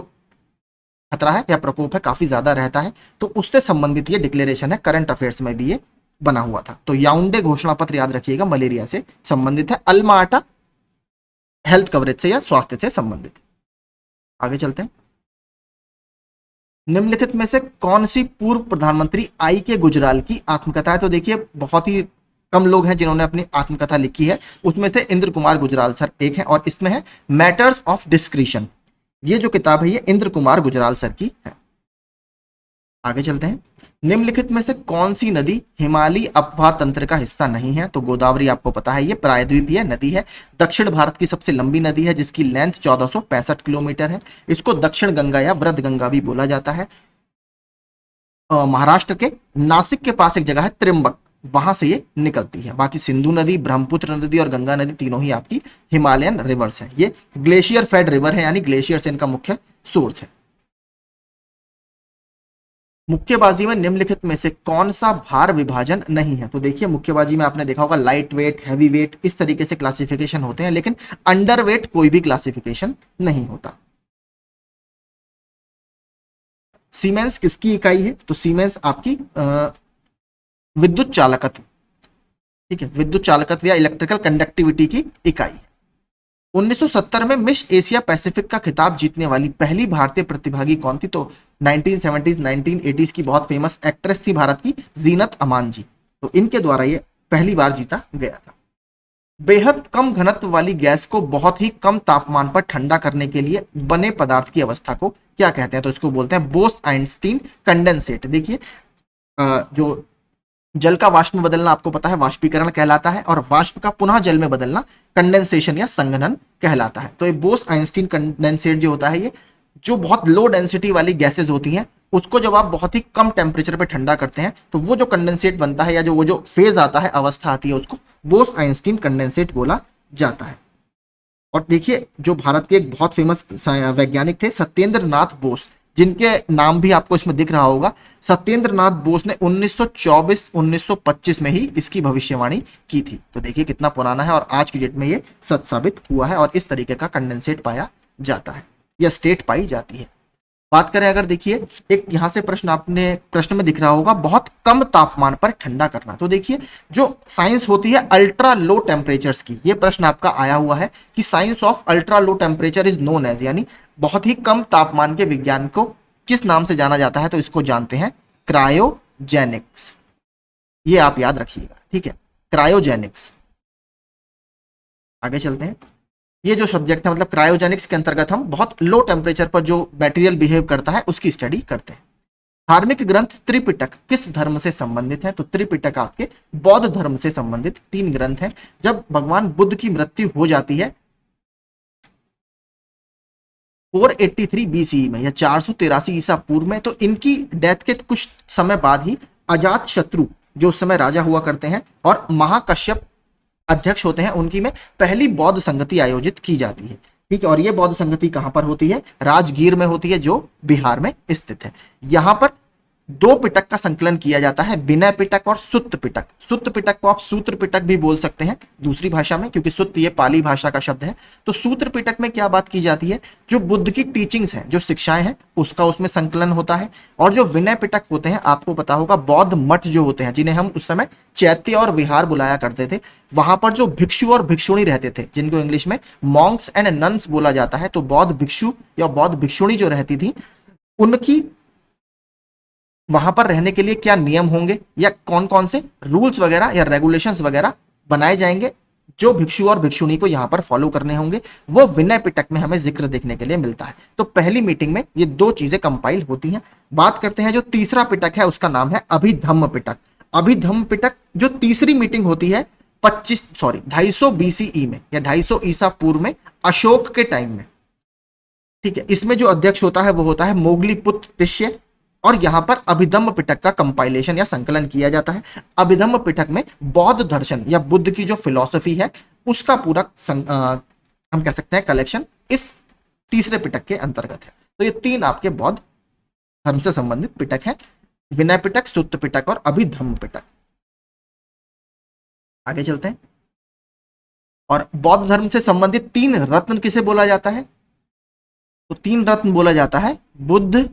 खतरा है या प्रकोप है काफी ज्यादा रहता है, तो उससे संबंधित ये डिक्लेरेशन है, करंट अफेयर्स में भी ये बना हुआ था। तो याउंडे घोषणा पत्र याद रखिएगा, मलेरिया से संबंधित है, अल्मा आटा हेल्थ कवरेज से या स्वास्थ्य से संबंधित है। आगे चलते हैं। निम्नलिखित में से कौन सी पूर्व प्रधानमंत्री I.K. गुजराल की आत्मकथा है? तो देखिए बहुत ही कम लोग हैं जिन्होंने अपनी आत्मकथा लिखी है, उसमें से इंद्र कुमार गुजराल सर एक हैं, और इसमें है मैटर्स ऑफ डिस्क्रिशन। ये जो किताब है ये इंद्र कुमार गुजराल सर की है। आगे चलते हैं। निम्नलिखित में से कौन सी नदी हिमालयी अपवाह तंत्र का हिस्सा नहीं है? तो गोदावरी आपको पता है, ये प्रायद्वीपीय नदी है, दक्षिण भारत की सबसे लंबी नदी है जिसकी लेंथ 1465 किलोमीटर है। इसको दक्षिण गंगा या वृद्ध गंगा भी बोला जाता है। महाराष्ट्र के नासिक के पास एक जगह है त्रिम्बक, वहां से ये निकलती है। बाकी सिंधु नदी, ब्रह्मपुत्र नदी और गंगा नदी तीनों ही आपकी हिमालयन रिवर्स है। ये ग्लेशियर फेड रिवर है, यानी ग्लेशियर से इनका मुख्य सोर्स है। मुक्केबाजी में निम्नलिखित में से कौन सा भार विभाजन नहीं है? तो देखिए मुक्केबाजी में आपने देखा होगा लाइट वेट, हैवी वेट, इस तरीके से क्लासिफिकेशन होते हैं, लेकिन अंडर वेट कोई भी क्लासिफिकेशन नहीं होता। सीमेंस किसकी इकाई है? तो सीमेंस आपकी विद्युत चालकत्व, ठीक है, विद्युत चालकत्व या इलेक्ट्रिकल कंडक्टिविटी की इकाई है। 1970 में मिस एशिया पैसिफिक का खिताब जीतने वाली पहली भारतीय प्रतिभागी कौन थी? तो 1970s 1980s की बहुत फेमस एक्ट्रेस थी भारत की, जीनत अमान जी। तो इनके द्वारा ये पहली बार जीता गया था। बेहद कम घनत्व वाली गैस को बहुत ही कम तापमान पर ठंडा करने के लिए बने पदार्थ की अवस्था को क्या कहते हैं? तो इसको बोलते हैं बोस-आइंस्टीन कंडेंसेट। देखिए जो जल का वाष्प में बदलना आपको पता है वाष्पीकरण कहलाता है, और वाष्प का पुनः जल में बदलना कंडेंसेशन या संघनन कहलाता है। तो ये बोस-आइंस्टीन कंडेंसेट जो होता है, ये जो बहुत लो डेंसिटी वाली गैसेज होती हैं उसको जब आप बहुत ही कम टेम्परेचर पे ठंडा करते हैं तो वो जो कंडेंसेट बनता है या जो वो जो फेज आता है, अवस्था आती है, उसको बोस-आइंस्टीन कंडेंसेट बोला जाता है। और देखिए जो भारत के एक बहुत फेमस वैज्ञानिक थे सत्येंद्र नाथ बोस, जिनके नाम भी आपको इसमें दिख रहा होगा, सत्येंद्र नाथ बोस ने 1924-1925 में ही इसकी भविष्यवाणी की थी। तो देखिए कितना पुराना है और आज की डेट में ये सच साबित हुआ है और इस तरीके का कंडेंसेट पाया जाता है या स्टेट पाई जाती है। बात करें अगर देखिए एक यहां से प्रश्न में दिख रहा होगा बहुत कम तापमान पर ठंडा करना। तो देखिए जो साइंस होती है अल्ट्रा लो टेम्परेचर्स की, ये प्रश्न आपका आया हुआ है कि science of ultra low temperature is known as, यानी बहुत ही कम तापमान के विज्ञान को किस नाम से जाना जाता है? तो इसको जानते हैं क्रायोजेनिक्स। ये आप याद रखिएगा, ठीक है, क्रायोजेनिक्स। आगे चलते हैं। ये जो सब्जेक्ट है मतलब क्रायोजेनिक्स के अंतर्गत हम बहुत लो टेम्परेचर पर जो मटेरियल बिहेव करता है उसकी स्टडी करते हैं। धार्मिक ग्रंथ त्रिपिटक किस धर्म से संबंधित है? तो त्रिपिटक आपके बौद्ध धर्म से संबंधित 3 ग्रंथ हैं। जब भगवान बुद्ध की मृत्यु हो जाती है 483 बीसीई में या 483 ईसा पूर्व में, तो इनकी डेथ के कुछ समय बाद ही अजात शत्रु जो उस समय राजा हुआ करते हैं और महाकश्यप अध्यक्ष होते हैं, उनकी में पहली बौद्ध संगति आयोजित की जाती है, ठीक है। और ये बौद्ध संगति कहां पर होती है? राजगीर में होती है, जो बिहार में स्थित है। यहां पर 2 पिटक का संकलन किया जाता है, विनय पिटक और सुत्त पिटक। सुत्त पिटक को आप सूत्र पिटक भी बोल सकते हैं दूसरी भाषा में, क्योंकि सुत्त ये पाली भाषा का शब्द है। तो सूत्र पिटक में क्या बात की जाती है? जो बुद्ध की टीचिंग्स हैं, जो शिक्षाएं हैं, उसका उसमें संकलन होता है। और जो विनय पिटक होते हैं, आपको पता होगा बौद्ध मठ जो होते हैं, जिन्हें हम उस समय चैत्य और विहार बुलाया करते थे, वहां पर जो भिक्षु और भिक्षुणी रहते थे, जिनको इंग्लिश में मॉन्क्स एंड नन्स बोला जाता है, तो बौद्ध भिक्षु या बौद्ध भिक्षुणी जो रहती थी, उनकी वहां पर रहने के लिए क्या नियम होंगे या कौन कौन से रूल्स वगैरह या रेगुलेशंस वगैरह बनाए जाएंगे जो भिक्षु और भिक्षुणी को यहां पर फॉलो करने होंगे, वो विनय पिटक में हमें जिक्र देखने के लिए मिलता है। तो पहली मीटिंग में ये 2 चीजें कंपाइल होती हैं। बात करते हैं जो तीसरा पिटक है, उसका नाम है अभिधम्म पिटक। अभिधम्म पिटक जो तीसरी मीटिंग होती है 250 बीसीई में या 250 ईसा पूर्व में, अशोक के टाइम में, ठीक है। इसमें जो अध्यक्ष होता है वो होता है मोगलीपुत्र तिष्य, और यहां पर अभिधम्म पिटक का कंपाइलेशन या संकलन किया जाता है। अभिधम्म पिटक में बौद्ध दर्शन या बुद्ध की जो फिलॉसफी है उसका पूरा हम कह सकते हैं कलेक्शन इस तीसरे पिटक के अंतर्गत है। तो ये 3 आपके बौद्ध धर्म से संबंधित पिटक हैं, विनय पिटक, सुत्त पिटक और अभिधम्म पिटक। आगे चलते हैं। और बौद्ध धर्म से संबंधित 3 रत्न किसे बोला जाता है? तो 3 रत्न बोला जाता है, बुद्ध,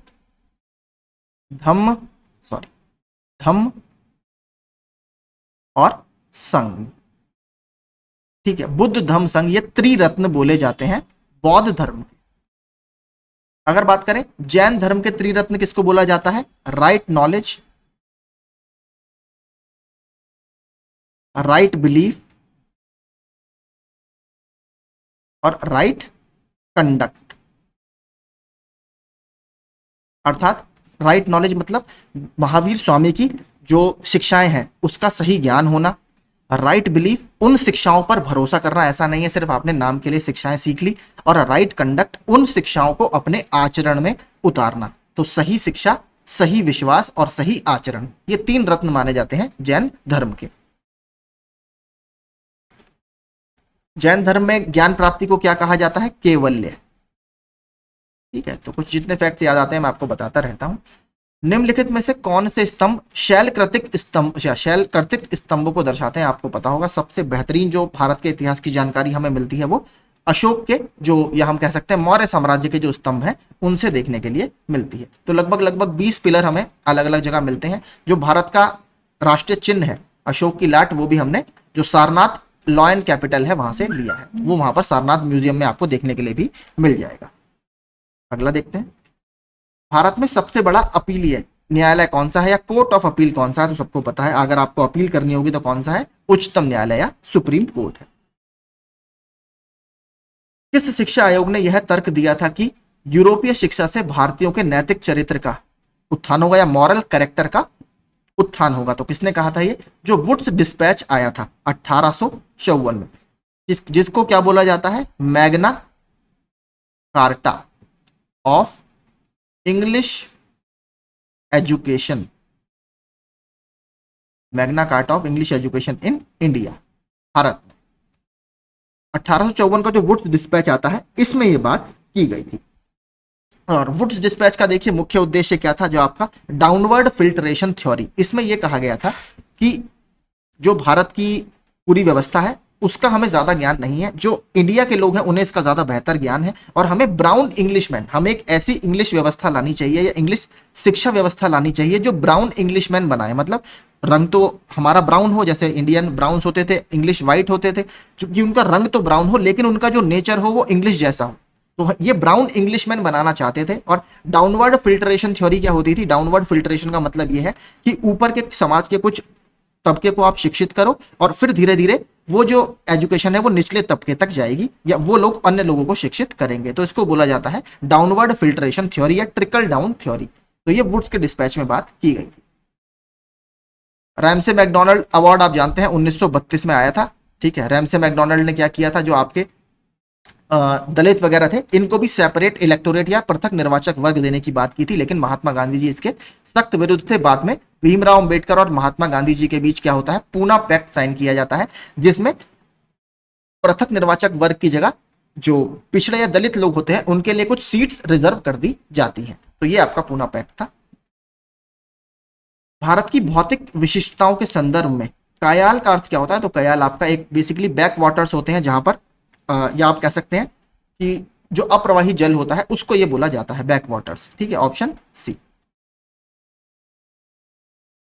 धम्म और संघ, ठीक है। बुद्ध, धम्म, संघ, ये त्रिरत्न बोले जाते हैं बौद्ध धर्म के। अगर बात करें जैन धर्म के त्रिरत्न किसको बोला जाता है? राइट नॉलेज, राइट बिलीफ और राइट कंडक्ट। अर्थात राइट नॉलेज मतलब महावीर स्वामी की जो शिक्षाएं हैं उसका सही ज्ञान होना, राइट बिलीफ उन शिक्षाओं पर भरोसा करना, ऐसा नहीं है सिर्फ आपने नाम के लिए शिक्षाएं सीख ली, और राइट कंडक्ट उन शिक्षाओं को अपने आचरण में उतारना। तो सही शिक्षा, सही विश्वास और सही आचरण। ये 3 रत्न माने जाते हैं जैन धर्म के। जैन धर्म में ज्ञान प्राप्ति को क्या कहा जाता है? कैवल्य। ठीक है, तो कुछ जितने फैक्ट्स याद आते हैं मैं आपको बताता रहता हूं। निम्नलिखित में से कौन से स्तंभ शैल कर्तिक स्तंभों को दर्शाते हैं? आपको पता होगा सबसे बेहतरीन जो भारत के इतिहास की जानकारी हमें मिलती है वो अशोक के, जो या हम कह सकते हैं मौर्य साम्राज्य के जो स्तंभ हैं उनसे देखने के लिए मिलती है। तो लगभग 20 पिलर हमें अलग अलग जगह मिलते हैं। जो भारत का राष्ट्रीय चिन्ह है अशोक की लाट, वो भी हमने जो सारनाथ लॉयन कैपिटल है वहां से लिया है, वो वहां पर सारनाथ म्यूजियम में आपको देखने के लिए भी मिल जाएगा। अगला देखते हैं, भारत में सबसे बड़ा अपीलीय न्यायालय कौन सा है या कोर्ट ऑफ अपील कौन सा है? तो सबको पता है, अगर आपको अपील करनी होगी तो कौन सा है? उच्चतम न्यायालय या सुप्रीम कोर्ट है। किस शिक्षा आयोग ने यह तर्क दिया था कि यूरोपीय शिक्षा से भारतीयों के नैतिक चरित्र का उत्थान होगा या मॉरल कैरेक्टर का उत्थान होगा? तो किसने कहा था ये? जो वुड्स डिस्पैच आया था 1854 में, जिसको क्या बोला जाता है? Magna carta of English education. Magna carta of English education in India, Bharat में 1854 का जो वुड्स डिस्पैच आता है इसमें यह बात की गई थी। और वुड्स डिस्पैच का देखिए मुख्य उद्देश्य क्या था? जो आपका डाउनवर्ड फिल्ट्रेशन थ्योरी, इसमें यह कहा गया था कि जो भारत की पूरी व्यवस्था है उसका हमें ज्यादा ज्ञान नहीं है, जो इंडिया के लोग हैं उन्हें इसका ज्यादा बेहतर ज्ञान है, और हमें ब्राउन इंग्लिशमैन, हमें एक ऐसी इंग्लिश व्यवस्था लानी चाहिए या इंग्लिश शिक्षा व्यवस्था लानी चाहिए जो ब्राउन इंग्लिशमैन बनाए। मतलब रंग तो हमारा ब्राउन हो, जैसे इंडियन ब्राउन्स होते थे, इंग्लिश व्हाइट होते थे, क्योंकि उनका रंग तो ब्राउन हो लेकिन उनका जो नेचर हो वो इंग्लिश जैसा हो। तो ये ब्राउन इंग्लिशमैन बनाना चाहते थे। और डाउनवर्ड फिल्ट्रेशन थ्योरी क्या होती थी? डाउनवर्ड फिल्ट्रेशन का मतलब यह है कि ऊपर के समाज के कुछ तबके को आप शिक्षित करो और फिर धीरे धीरे वो जो एजुकेशन है वो निचले तबके तक जाएगी या वो लोग अन्य लोगों को शिक्षित करेंगे। तो इसको बोला जाता है डाउनवर्ड फिल्ट्रेशन थ्योरी या ट्रिकल डाउन थ्योरी। तो ये वुड्स के डिस्पैच में बात की गई थी। रैमसे मैकडॉनल्ड अवार्ड आप जानते हैं 1932 में आया था। ठीक है, रैमसे मैकडॉनल्ड ने क्या किया था? जो आपके दलित वगैरह थे इनको भी सेपरेट इलेक्टोरेट या पृथक निर्वाचक वर्ग देने की बात की थी, लेकिन महात्मा गांधी जी इसके सख्त विरुद्ध थे। बाद में भीमराव अंबेडकर और महात्मा गांधी जी के बीच क्या होता है? पूना पैक्ट साइन किया जाता है, जिसमें पृथक निर्वाचक वर्ग की जगह जो पिछड़े या दलित लोग होते हैं उनके लिए कुछ सीट्स रिजर्व कर दी जाती हैं। तो ये आपका पूना पैक्ट था। भारत की भौतिक विशिष्टताओं के संदर्भ में कयाल का अर्थ क्या होता है? तो कयाल आपका एक बेसिकली बैक वाटर्स होते हैं, जहां पर या आप कह सकते हैं कि जो अप्रवाही जल होता है उसको ये बोला जाता है बैक वाटर्स। ठीक है, ऑप्शन सी।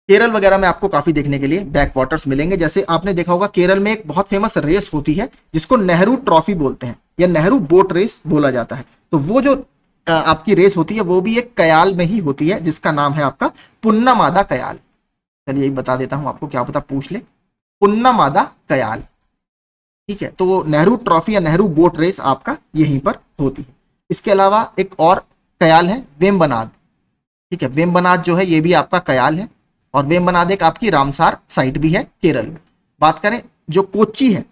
केरल वगैरह में आपको काफी देखने के लिए बैक वाटर्स मिलेंगे। जैसे आपने देखा होगा केरल में एक बहुत फेमस रेस होती है जिसको नेहरू ट्रॉफी बोलते हैं या नेहरू बोट रेस बोला जाता है। तो वो जो आपकी रेस होती है वो भी एक कयाल में ही होती है, जिसका नाम है आपका पुन्नामादा कयाल। चलिए यही बता देता हूं आपको, क्या पता पूछ ले। पुन्नामादा कयाल। ठीक है, तो वो नेहरू ट्रॉफी या नेहरू बोट रेस आपका यहीं पर होती है। इसके अलावा एक और कयाल है वेम्बनाड। ठीक है, वेम्बनाड जो है ये भी आपका कयाल है, और वेम्बनाड एक आपकी रामसार साइट भी है केरल में। बात करें जो कोच्चि है,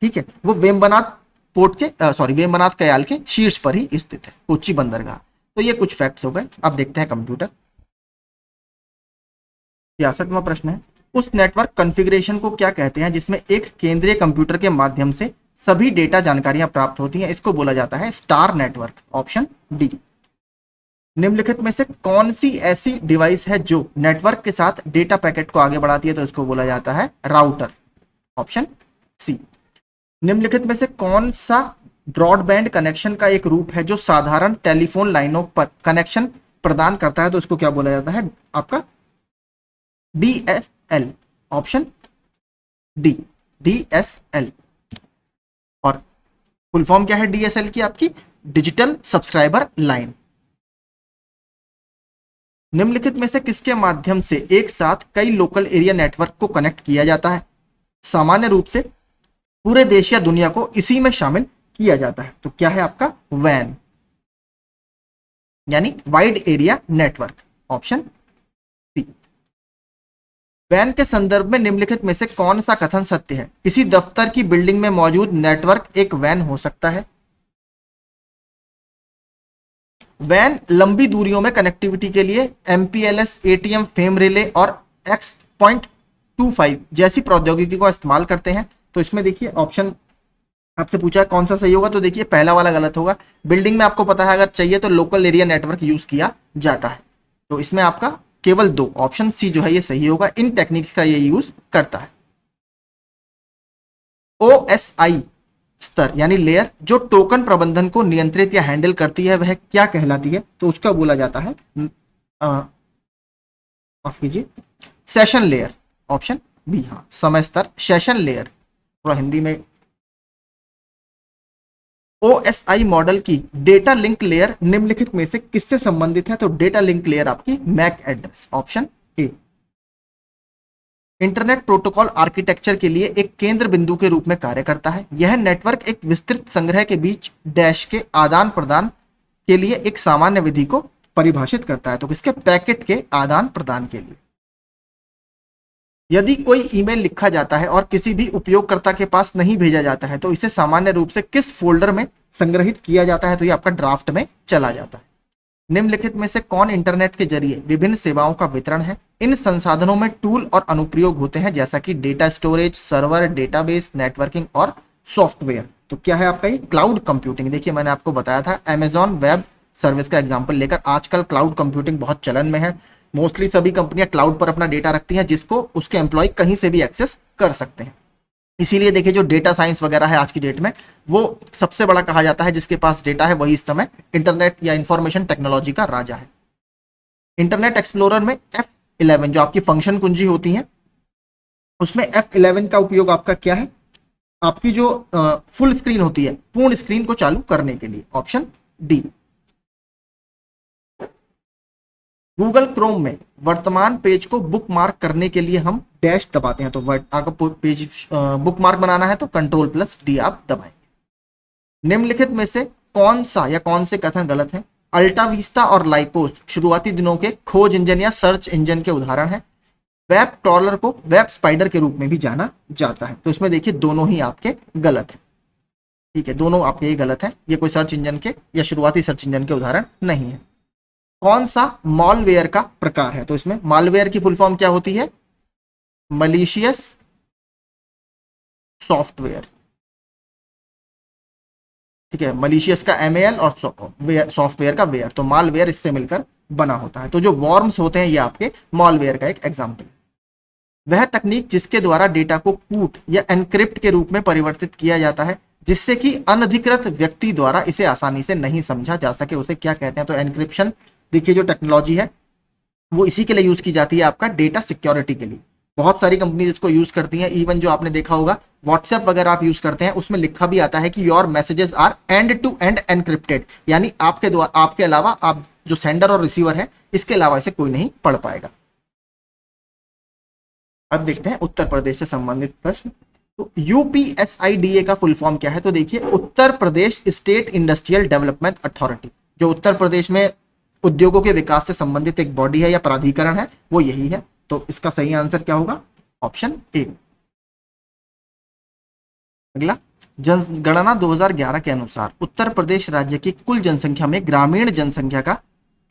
ठीक है, वो वेम्बनाड पोर्ट के वेम्बनाड कयाल के शीर्ष पर ही स्थित है, कोच्चि बंदरगाह। तो ये कुछ फैक्ट्स हो गए। अब देखते हैं कंप्यूटर। 66वां प्रश्न है, उस नेटवर्क कॉन्फ़िगरेशन को क्या कहते हैं जिसमें एक केंद्रीय कंप्यूटर के माध्यम से सभी डेटा जानकारियां प्राप्त होती हैं? इसको बोला जाता है स्टार नेटवर्क, ऑप्शन डी। निम्नलिखित में से कौन सी ऐसी डिवाइस है जो नेटवर्क के साथ डेटा पैकेट को आगे बढ़ाती है? तो इसको बोला जाता है राउटर, ऑप्शन सी। निम्नलिखित में से कौन सा ब्रॉडबैंड कनेक्शन का एक रूप है जो साधारण टेलीफोन लाइनों पर कनेक्शन प्रदान करता है? तो इसको क्या बोला जाता है? आपका DSL, ऑप्शन डी, DSL। और फुल फॉर्म क्या है DSL की? आपकी डिजिटल सब्सक्राइबर लाइन। निम्नलिखित में से किसके माध्यम से एक साथ कई लोकल एरिया नेटवर्क को कनेक्ट किया जाता है? सामान्य रूप से पूरे देश या दुनिया को इसी में शामिल किया जाता है। तो क्या है आपका? वैन, यानी wide area network, option C. वैन के संदर्भ में निम्नलिखित में से कौन सा कथन सत्य है? किसी दफ्तर की बिल्डिंग में मौजूद नेटवर्क एक वैन हो सकता है। वैन लंबी दूरियों में कनेक्टिविटी के लिए MPLS, ATM, फेम रिले और X.25 जैसी प्रौद्योगिकी का इस्तेमाल करते हैं। तो इसमें देखिए ऑप्शन आपसे पूछा है कौन सा सही होगा, तो देखिए पहला वाला गलत होगा। बिल्डिंग में आपको पता है अगर चाहिए तो लोकल एरिया नेटवर्क यूज किया जाता है, तो इसमें आपका केवल दो, ऑप्शन सी जो है ये सही होगा, इन टेक्निक्स का ये यूज करता है। OSI स्तर यानी लेयर जो टोकन प्रबंधन को नियंत्रित या हैंडल करती है वह क्या कहलाती है, तो उसका बोला जाता है माफ कीजिए सेशन लेयर, ऑप्शन बी। हाँ, समय स्तर सेशन लेयर, थोड़ा हिंदी में। OSI मॉडल की डेटा लिंक लेयर निम्नलिखित में से किससे संबंधित है, तो डेटा लिंक लेयर आपकी MAC address, option A. Internet protocol architecture के लिए एक केंद्र बिंदु के रूप में कार्य करता है। यह नेटवर्क एक विस्तृत संग्रह के बीच डैश के आदान प्रदान के लिए एक सामान्य विधि को परिभाषित करता है, तो किसके, पैकेट के आदान प्रदान के लिए। यदि कोई ईमेल लिखा जाता है और किसी भी उपयोगकर्ता के पास नहीं भेजा जाता है तो इसे सामान्य रूप से किस फोल्डर में संग्रहित किया जाता है, तो ये आपका ड्राफ्ट में चला जाता है। निम्नलिखित में से कौन इंटरनेट के जरिए विभिन्न सेवाओं का वितरण है। इन संसाधनों में टूल और अनुप्रयोग होते हैं जैसा कि data storage, server, database, networking और सॉफ्टवेयर। तो क्या है आपका ये क्लाउड कंप्यूटिंग। देखिए मैंने आपको बताया था अमेजॉन वेब सर्विस का एग्जांपल लेकर, आजकल क्लाउड कंप्यूटिंग बहुत चलन में है। मोस्टली सभी कंपनियां क्लाउड पर अपना डेटा रखती हैं जिसको उसके एम्प्लॉय कहीं से भी एक्सेस कर सकते हैं। इसीलिए देखिए जो डेटा साइंस वगैरह है आज की डेट में वो सबसे बड़ा कहा जाता है, जिसके पास डेटा है वही इस समय इंटरनेट या इंफॉर्मेशन टेक्नोलॉजी का राजा है। इंटरनेट एक्सप्लोरर में F11 जो आपकी फंक्शन कुंजी होती है उसमें F11 का उपयोग आपका क्या है, आपकी जो फुल स्क्रीन होती है, पूर्ण स्क्रीन को चालू करने के लिए, ऑप्शन डी। गूगल क्रोम में वर्तमान पेज को बुक मार्क करने के लिए हम डैश दबाते हैं, तो अगर पेज बुक मार्क बनाना है तो Ctrl+D आप दबाएंगे। निम्नलिखित में से कौन सा या कौन से कथन गलत है। अल्टा विस्टा और लाइकोस शुरुआती दिनों के खोज इंजन या सर्च इंजन के उदाहरण है। वेब ट्रॉलर को वेब स्पाइडर के रूप में भी जाना जाता है, तो इसमें देखिए दोनों ही आपके गलत है। ठीक है, दोनों आपके ये गलत है, ये कोई सर्च इंजन के या शुरुआती सर्च इंजन के उदाहरण नहीं है। कौन सा मॉलवेयर का प्रकार है, तो इसमें मॉलवेयर की फुल फॉर्म क्या होती है, मलिशियस सॉफ्टवेयर। ठीक है, मलिशियस का MAL और सॉफ्टवेयर का वेयर, तो मॉलवेयर इससे मिलकर बना होता है। तो जो वॉर्म्स होते हैं ये आपके मॉलवेयर का एक एग्जांपल। वह तकनीक जिसके द्वारा डेटा को कूट या एनक्रिप्ट के रूप में परिवर्तित किया जाता है जिससे कि अनधिकृत व्यक्ति द्वारा इसे आसानी से नहीं समझा जा सके, उसे क्या कहते हैं, तो एनक्रिप्शन। देखिए जो टेक्नोलॉजी है वो इसी के लिए यूज की जाती है आपका डेटा सिक्योरिटी के लिए। बहुत सारी कंपनी इसको यूज करती हैं, इवन जो आपने देखा होगा व्हाट्सएप वगैरह आप यूज करते हैं उसमें लिखा भी आता है कि your messages are end to end encrypted, यानी आपके द्वारा, आपके अलावा, आप जो सेंडर और रिसीवर है इसके अलावा इसे कोई नहीं पढ़ पाएगा। अब देखते हैं उत्तर प्रदेश से संबंधित प्रश्न। तो UPSIDA का फुल फॉर्म क्या है, तो देखिए Uttar Pradesh state industrial development authority, जो उत्तर प्रदेश में उद्योगों के विकास से संबंधित एक बॉडी है या प्राधिकरण है वो यही है। तो इसका सही आंसर क्या होगा, ऑप्शन ए। अगला, जनगणना 2011 के अनुसार उत्तर प्रदेश राज्य की कुल जनसंख्या में ग्रामीण जनसंख्या का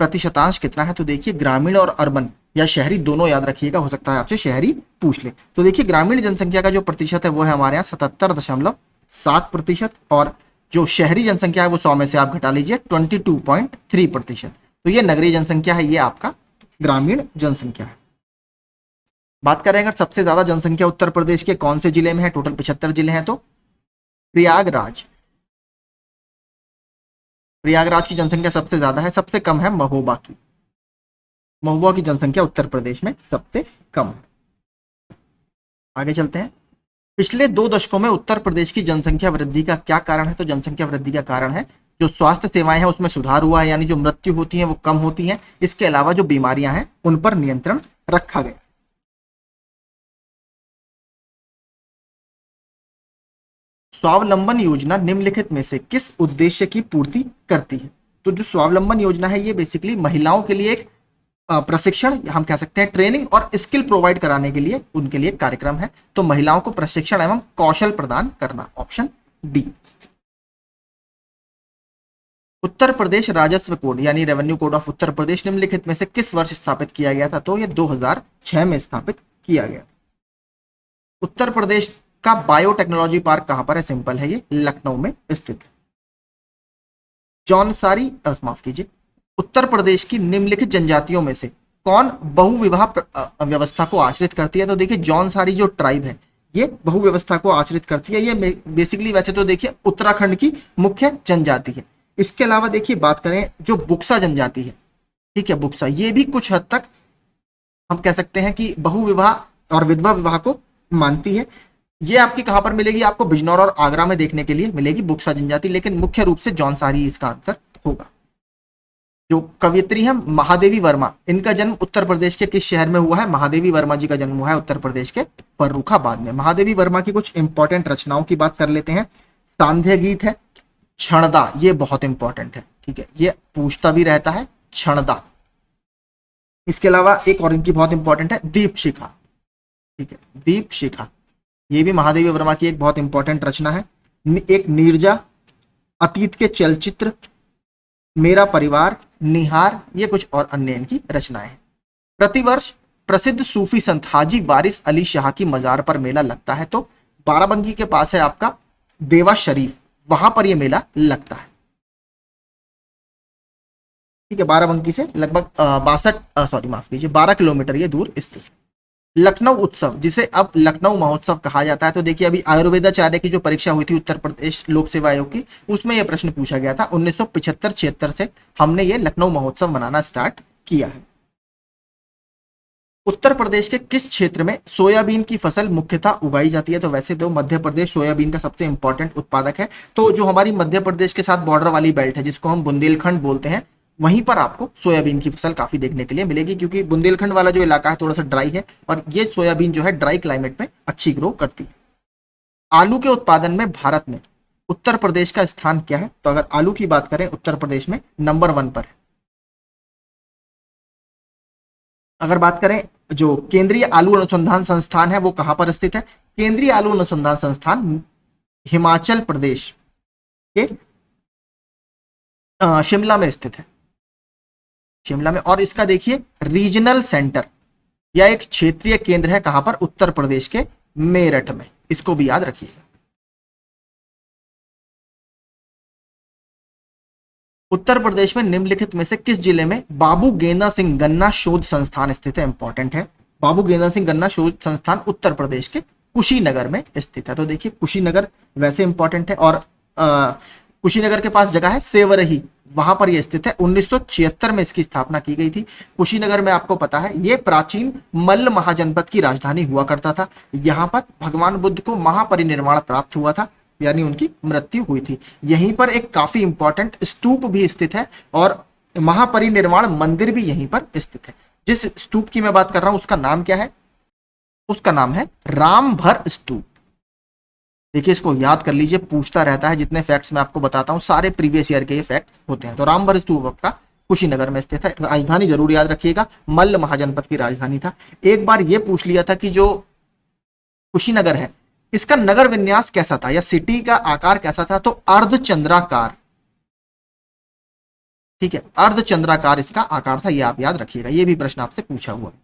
प्रतिशतांश कितना है, तो देखिए ग्रामीण और अर्बन या शहरी दोनों याद रखिएगा, हो सकता है आपसे शहरी पूछ ले। तो देखिए ग्रामीण जनसंख्या का जो प्रतिशत है वो है हमारे यहाँ 77.7%, और जो शहरी जनसंख्या है वो 100 में से आप घटा लीजिए 22.3%। तो ये नगरीय जनसंख्या है, ये आपका ग्रामीण जनसंख्या है। बात करें अगर सबसे ज्यादा जनसंख्या उत्तर प्रदेश के कौन से जिले में है, टोटल 75 जिले हैं, तो प्रयागराज, प्रयागराज की जनसंख्या सबसे ज्यादा है, सबसे कम है महोबा की। महोबा की जनसंख्या उत्तर प्रदेश में सबसे कम है। आगे चलते हैं। पिछले 2 दशकों में उत्तर प्रदेश की जनसंख्या वृद्धि का क्या कारण है, तो जनसंख्या वृद्धि का कारण है जो स्वास्थ्य सेवाएं हैं उसमें सुधार हुआ है, यानी जो मृत्यु होती है वो कम होती है। इसके अलावा जो बीमारियां हैं उन पर नियंत्रण रखा गया। स्वावलंबन योजना निम्नलिखित में से किस उद्देश्य की पूर्ति करती है, तो जो स्वावलंबन योजना है ये बेसिकली महिलाओं के लिए एक प्रशिक्षण, हम कह सकते हैं ट्रेनिंग और स्किल प्रोवाइड कराने के लिए उनके लिए कार्यक्रम है। तो महिलाओं को प्रशिक्षण एवं कौशल प्रदान करना, ऑप्शन डी। उत्तर प्रदेश राजस्व कोड यानी revenue code of Uttar Pradesh निम्नलिखित में से किस वर्ष स्थापित किया गया था? तो ये 2006 में स्थापित किया गया। उत्तर प्रदेश का बायोटेक्नोलॉजी पार्क कहां पर है? सिंपल है, ये लखनऊ में स्थित है। जौनसारी माफ कीजिए, उत्तर प्रदेश की निम्नलिखित जनजातियों में से कौन बहुविवाह व्यवस्था को आश्रित करती है? तो देखिए जौनसारी जो ट्राइब है ये बहुव्यवस्था को आश्रित करती है। ये बेसिकली वैसे तो देखिए उत्तराखंड की मुख्य जनजाति है। इसके अलावा देखिए बात करें जो बुक्सा जनजाति है, ठीक है, बुक्सा, ये भी कुछ हद तक हम कह सकते हैं कि बहुविवाह और विधवा विवाह को मानती है। ये आपकी कहां पर मिलेगी? आपको बिजनौर और आगरा में देखने के लिए मिलेगी बुक्सा जनजाति, लेकिन मुख्य रूप से जौनसारी इसका आंसर होगा। जो कवियत्री है महादेवी वर्मा, इनका जन्म उत्तर प्रदेश के किस शहर में हुआ है? महादेवी वर्मा जी का जन्म हुआ है उत्तर प्रदेश के फर्रुखाबाद में। महादेवी वर्मा की कुछ इंपॉर्टेंट रचनाओं की बात कर लेते हैं। सांध्य गीत है, क्षणदा, ये बहुत इंपॉर्टेंट है, ठीक है, ये पूछता भी रहता है, क्षणदा। इसके अलावा एक और इनकी बहुत इंपॉर्टेंट है, दीप शिखा, ठीक है, दीप शिखा, ये भी महादेवी वर्मा की एक बहुत इंपॉर्टेंट रचना है। एक नीरजा, अतीत के चलचित्र, मेरा परिवार, निहार, ये कुछ और अन्य इनकी रचनाएं हैं। प्रतिवर्ष प्रसिद्ध सूफी संत हाजी वारिस अली शाह की मजार पर मेला लगता है, तो बाराबंकी के पास है आपका देवा शरीफ, वहां पर यह मेला लगता है, ठीक है, बाराबंकी से लगभग 12 किलोमीटर ये दूर स्थित है। लखनऊ उत्सव, जिसे अब लखनऊ महोत्सव कहा जाता है, तो देखिए अभी आयुर्वेदाचार्य की जो परीक्षा हुई थी उत्तर प्रदेश लोक सेवा आयोग की, उसमें यह प्रश्न पूछा गया था। 1975-76 से हमने ये लखनऊ महोत्सव मनाना स्टार्ट किया है। उत्तर प्रदेश के किस क्षेत्र में सोयाबीन की फसल मुख्यतः उगाई जाती है? तो वैसे तो मध्य प्रदेश सोयाबीन का सबसे इंपॉर्टेंट उत्पादक है, तो जो हमारी मध्य प्रदेश के साथ बॉर्डर वाली बेल्ट है जिसको हम बुंदेलखंड बोलते हैं, वहीं पर आपको सोयाबीन की फसल काफी देखने के लिए मिलेगी, क्योंकि बुंदेलखंड वाला जो इलाका है थोड़ा सा ड्राई है और ये सोयाबीन जो है ड्राई क्लाइमेट में अच्छी ग्रो करती है। आलू के उत्पादन में भारत में उत्तर प्रदेश का स्थान क्या है? तो अगर आलू की बात करें उत्तर प्रदेश में नंबर 1 पर है। अगर बात करें जो केंद्रीय आलू अनुसंधान संस्थान है वो कहां पर स्थित है? केंद्रीय आलू अनुसंधान संस्थान हिमाचल प्रदेश के शिमला में स्थित है, शिमला में। और इसका देखिए रीजनल सेंटर या एक क्षेत्रीय केंद्र है कहां पर? उत्तर प्रदेश के मेरठ में, इसको भी याद रखिएगा। उत्तर प्रदेश में निम्नलिखित में से किस जिले में बाबू गेंदा सिंह गन्ना शोध संस्थान स्थित है? इंपॉर्टेंट है, बाबू गेंदा सिंह गन्ना शोध संस्थान उत्तर प्रदेश के कुशीनगर में स्थित है। तो देखिए कुशीनगर वैसे इंपॉर्टेंट है, और कुशीनगर के पास जगह है सेवरही, वहां पर यह स्थित है। 1976 में इसकी स्थापना की गई थी। कुशीनगर में आपको पता है यह प्राचीन मल्ल महाजनपद की राजधानी हुआ करता था। यहां पर भगवान बुद्ध को महापरिनिर्वाण प्राप्त हुआ था, यानी उनकी मृत्यु हुई थी। यहीं पर एक काफी इंपॉर्टेंट स्तूप भी स्थित है और महापरिनिर्वाण मंदिर भी यहीं पर स्थित है। जिस स्तूप की मैं बात कर रहा हूं उसका नाम क्या है? उसका नाम है रामभर स्तूप। देखिए इसको याद कर लीजिए, पूछता रहता है। जितने फैक्ट्स मैं आपको बताता हूं सारे प्रीवियस ईयर के ये फैक्ट्स होते हैं। तो रामभर स्तूप आपका कुशीनगर में स्थित है। राजधानी जरूर याद रखिएगा, मल्ल महाजनपद की राजधानी था। एक बार ये पूछ लिया था कि जो कुशीनगर है इसका नगर विन्यास कैसा था या सिटी का आकार कैसा था? तो अर्धचंद्राकार, ठीक है, अर्धचंद्राकार इसका आकार था, ये आप याद रखिएगा, ये भी प्रश्न आपसे पूछा हुआ है।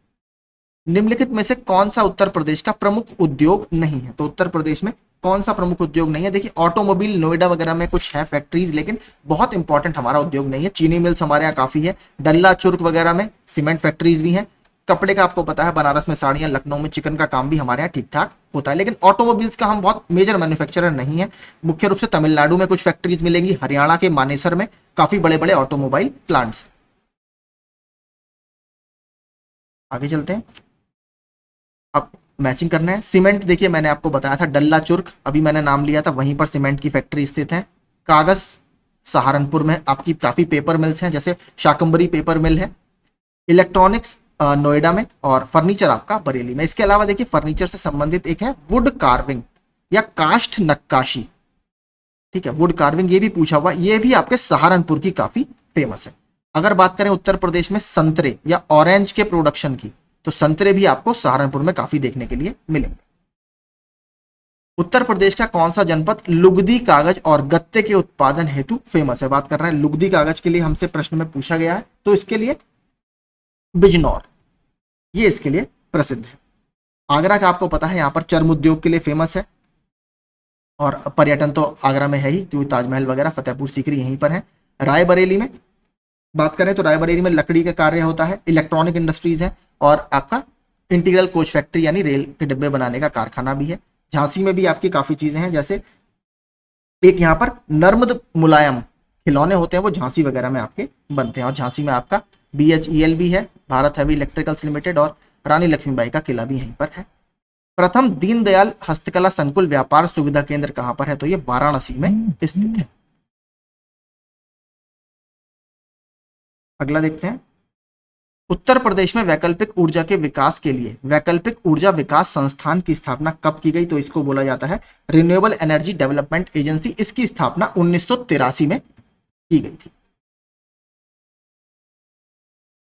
निम्नलिखित में से कौन सा उत्तर प्रदेश का प्रमुख उद्योग नहीं है? तो उत्तर प्रदेश में कौन सा प्रमुख उद्योग नहीं है? देखिए ऑटोमोबाइल नोएडा वगैरह में कुछ है फैक्ट्रीज, लेकिन बहुत इंपॉर्टेंट हमारा उद्योग नहीं है। चीनी मिल्स हमारे यहाँ काफी है, डल्ला चुर्क वगैरह में सीमेंट फैक्ट्रीज भी हैं। कपड़े का आपको पता है बनारस में साड़ियां, लखनऊ में चिकन का काम भी हमारे यहाँ ठीक ठाक होता है, लेकिन ऑटोमोबाइल्स का हम बहुत मेजर मैन्युफैक्चरर नहीं है। मुख्य रूप से तमिलनाडु में कुछ फैक्ट्रीज मिलेंगी, हरियाणा के मानेसर में काफी बड़े बड़े ऑटोमोबाइल प्लांट्स। आगे चलते हैं, अब मैचिंग करना है। सीमेंट देखिए मैंने आपको बताया था डल्ला चुर्क, अभी मैंने नाम लिया था, वहीं पर सीमेंट की फैक्ट्री स्थित है। कागज सहारनपुर में आपकी काफी पेपर मिल्स हैं, जैसे शाकंबरी पेपर मिल है। इलेक्ट्रॉनिक्स नोएडा में, और फर्नीचर आपका बरेली में। इसके अलावा देखिए फर्नीचर से संबंधित एक है वुड कार्विंग या काष्ठ नक्काशी, ठीक है, वुड कार्विंग, ये भी पूछा हुआ, ये भी आपके सहारनपुर की काफी फेमस है। अगर बात करें उत्तर प्रदेश में संतरे या ऑरेंज के प्रोडक्शन की, तो संतरे भी आपको सहारनपुर में काफी देखने के लिए मिलेंगे। उत्तर प्रदेश का कौन सा जनपद लुगदी कागज और गत्ते के उत्पादन हेतु फेमस है? बात कर रहे हैं लुगदी कागज के लिए, हमसे प्रश्न में पूछा गया है, तो इसके लिए बिजनौर, ये इसके लिए प्रसिद्ध है। आगरा का आपको पता है यहाँ पर चर्म उद्योग के लिए फेमस है, और पर्यटन तो आगरा में है ही, क्योंकि ताजमहल वगैरह, फतेहपुर सीकरी यहीं पर है। रायबरेली में बात करें तो रायबरेली में लकड़ी का कार्य होता है, इलेक्ट्रॉनिक इंडस्ट्रीज है, और आपका इंटीग्रल कोच फैक्ट्री यानी रेल के डिब्बे बनाने का कारखाना भी है। झांसी में भी आपकी काफी चीजें हैं, जैसे एक यहाँ पर नर्मद मुलायम खिलौने होते हैं, वो झांसी वगैरह में आपके बनते हैं। और झांसी में आपका BHEL भी है, भारत हैवी इलेक्ट्रिकल्स लिमिटेड, और रानी लक्ष्मीबाई का किला भी यहीं पर है। प्रथम दीनदयाल हस्तकला संकुल व्यापार सुविधा केंद्र कहां पर है? तो ये वाराणसी में स्थित है। अगला देखते हैं, उत्तर प्रदेश में वैकल्पिक ऊर्जा के विकास के लिए वैकल्पिक ऊर्जा विकास संस्थान की स्थापना कब की गई? तो इसको बोला जाता है रिन्यूएबल एनर्जी डेवलपमेंट एजेंसी। इसकी स्थापना 1983 में की गई थी।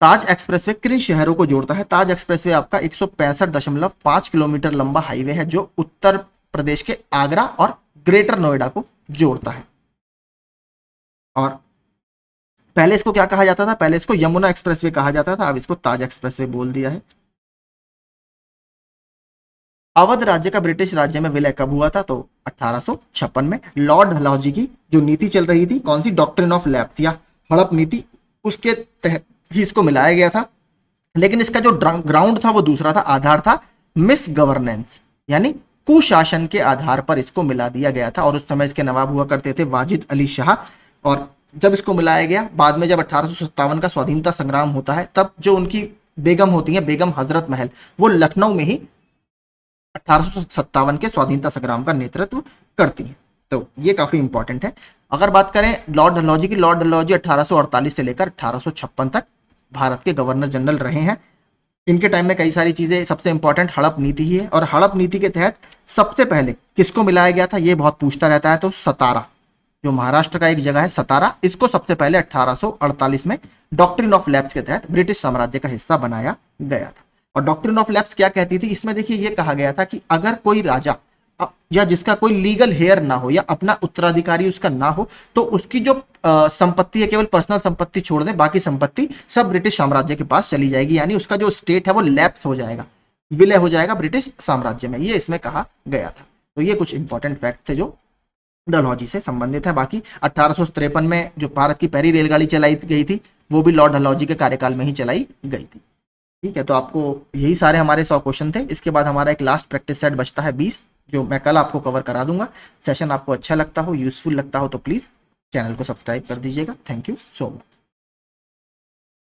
ताज एक्सप्रेसवे किन शहरों को जोड़ता है? ताज एक्सप्रेसवे आपका 165.5 किलोमीटर लंबा हाईवे है, जो उत्तर प्रदेश के आगरा और ग्रेटर नोएडा को जोड़ता है। और पहले इसको क्या कहा जाता था? पहले इसको यमुना एक्सप्रेसवे कहा जाता था, अब इसको ताज एक्सप्रेसवे बोल दिया है। अवध राज्य का ब्रिटिश राज्य में विलय कब हुआ था? तो 1856 में। लॉर्ड डलहौजी की जो नीति चल रही थी, कौन सी? डॉक्ट्रिन ऑफ लैप्स या हड़प नीति, उसके तहत ही इसको मिलाया गया था। लेकिन इसका जो ग्राउंड था वो दूसरा था, आधार था मिस गवर्नेंस, यानी कुशासन के आधार पर इसको मिला दिया गया था। और उस समय इसके नवाब हुआ करते थे वाजिद अली शाह। और जब इसको मिलाया गया, बाद में जब 1857 का स्वाधीनता संग्राम होता है, तब जो उनकी बेगम होती है, बेगम हजरत महल, वो लखनऊ में ही 1857 के स्वाधीनता संग्राम का नेतृत्व करती हैं। तो ये काफी इंपॉर्टेंट है। अगर बात करें लॉर्ड डलहौजी की, लॉर्ड डलहौजी 1848 से लेकर 1856 तक भारत के गवर्नर जनरल रहे हैं। इनके टाइम में कई सारी चीजें, सबसे इंपॉर्टेंट हड़प नीति ही है। और हड़प नीति के तहत सबसे पहले किसको मिलाया गया था, ये बहुत पूछता रहता है, तो सतारा, जो महाराष्ट्र का एक जगह है सतारा, इसको सबसे पहले 1848 में डॉक्ट्रिन ऑफ लैप्स के तहत ब्रिटिश साम्राज्य का हिस्सा बनाया गया था। और डॉक्ट्रिन ऑफ लैप्स क्या कहती थी? इसमें देखिए ये कहा गया था कि अगर कोई राजा या जिसका कोई लीगल हेयर ना हो या अपना उत्तराधिकारी उसका ना हो, तो उसकी जो संपत्ति है, केवल पर्सनल संपत्ति छोड़ दें, बाकी संपत्ति सब ब्रिटिश साम्राज्य के पास चली जाएगी, यानी उसका जो स्टेट है वो लैप्स हो जाएगा, विलय हो जाएगा ब्रिटिश साम्राज्य में। ये इसमें कहा गया था। तो ये कुछ इंपॉर्टेंट फैक्ट थे जो डलहौजी से संबंधित है। बाकी 1853 में जो भारत की पहली रेलगाड़ी चलाई गई थी, वो भी लॉर्ड डलहौजी के कार्यकाल में ही चलाई गई थी। ठीक है, तो आपको यही सारे हमारे 100 क्वेश्चन थे। इसके बाद हमारा एक लास्ट प्रैक्टिस सेट बचता है 20, जो मैं कल आपको कवर करा दूंगा। सेशन आपको अच्छा लगता हो, यूजफुल लगता हो, तो प्लीज चैनल को सब्सक्राइब कर दीजिएगा। Thank you so much.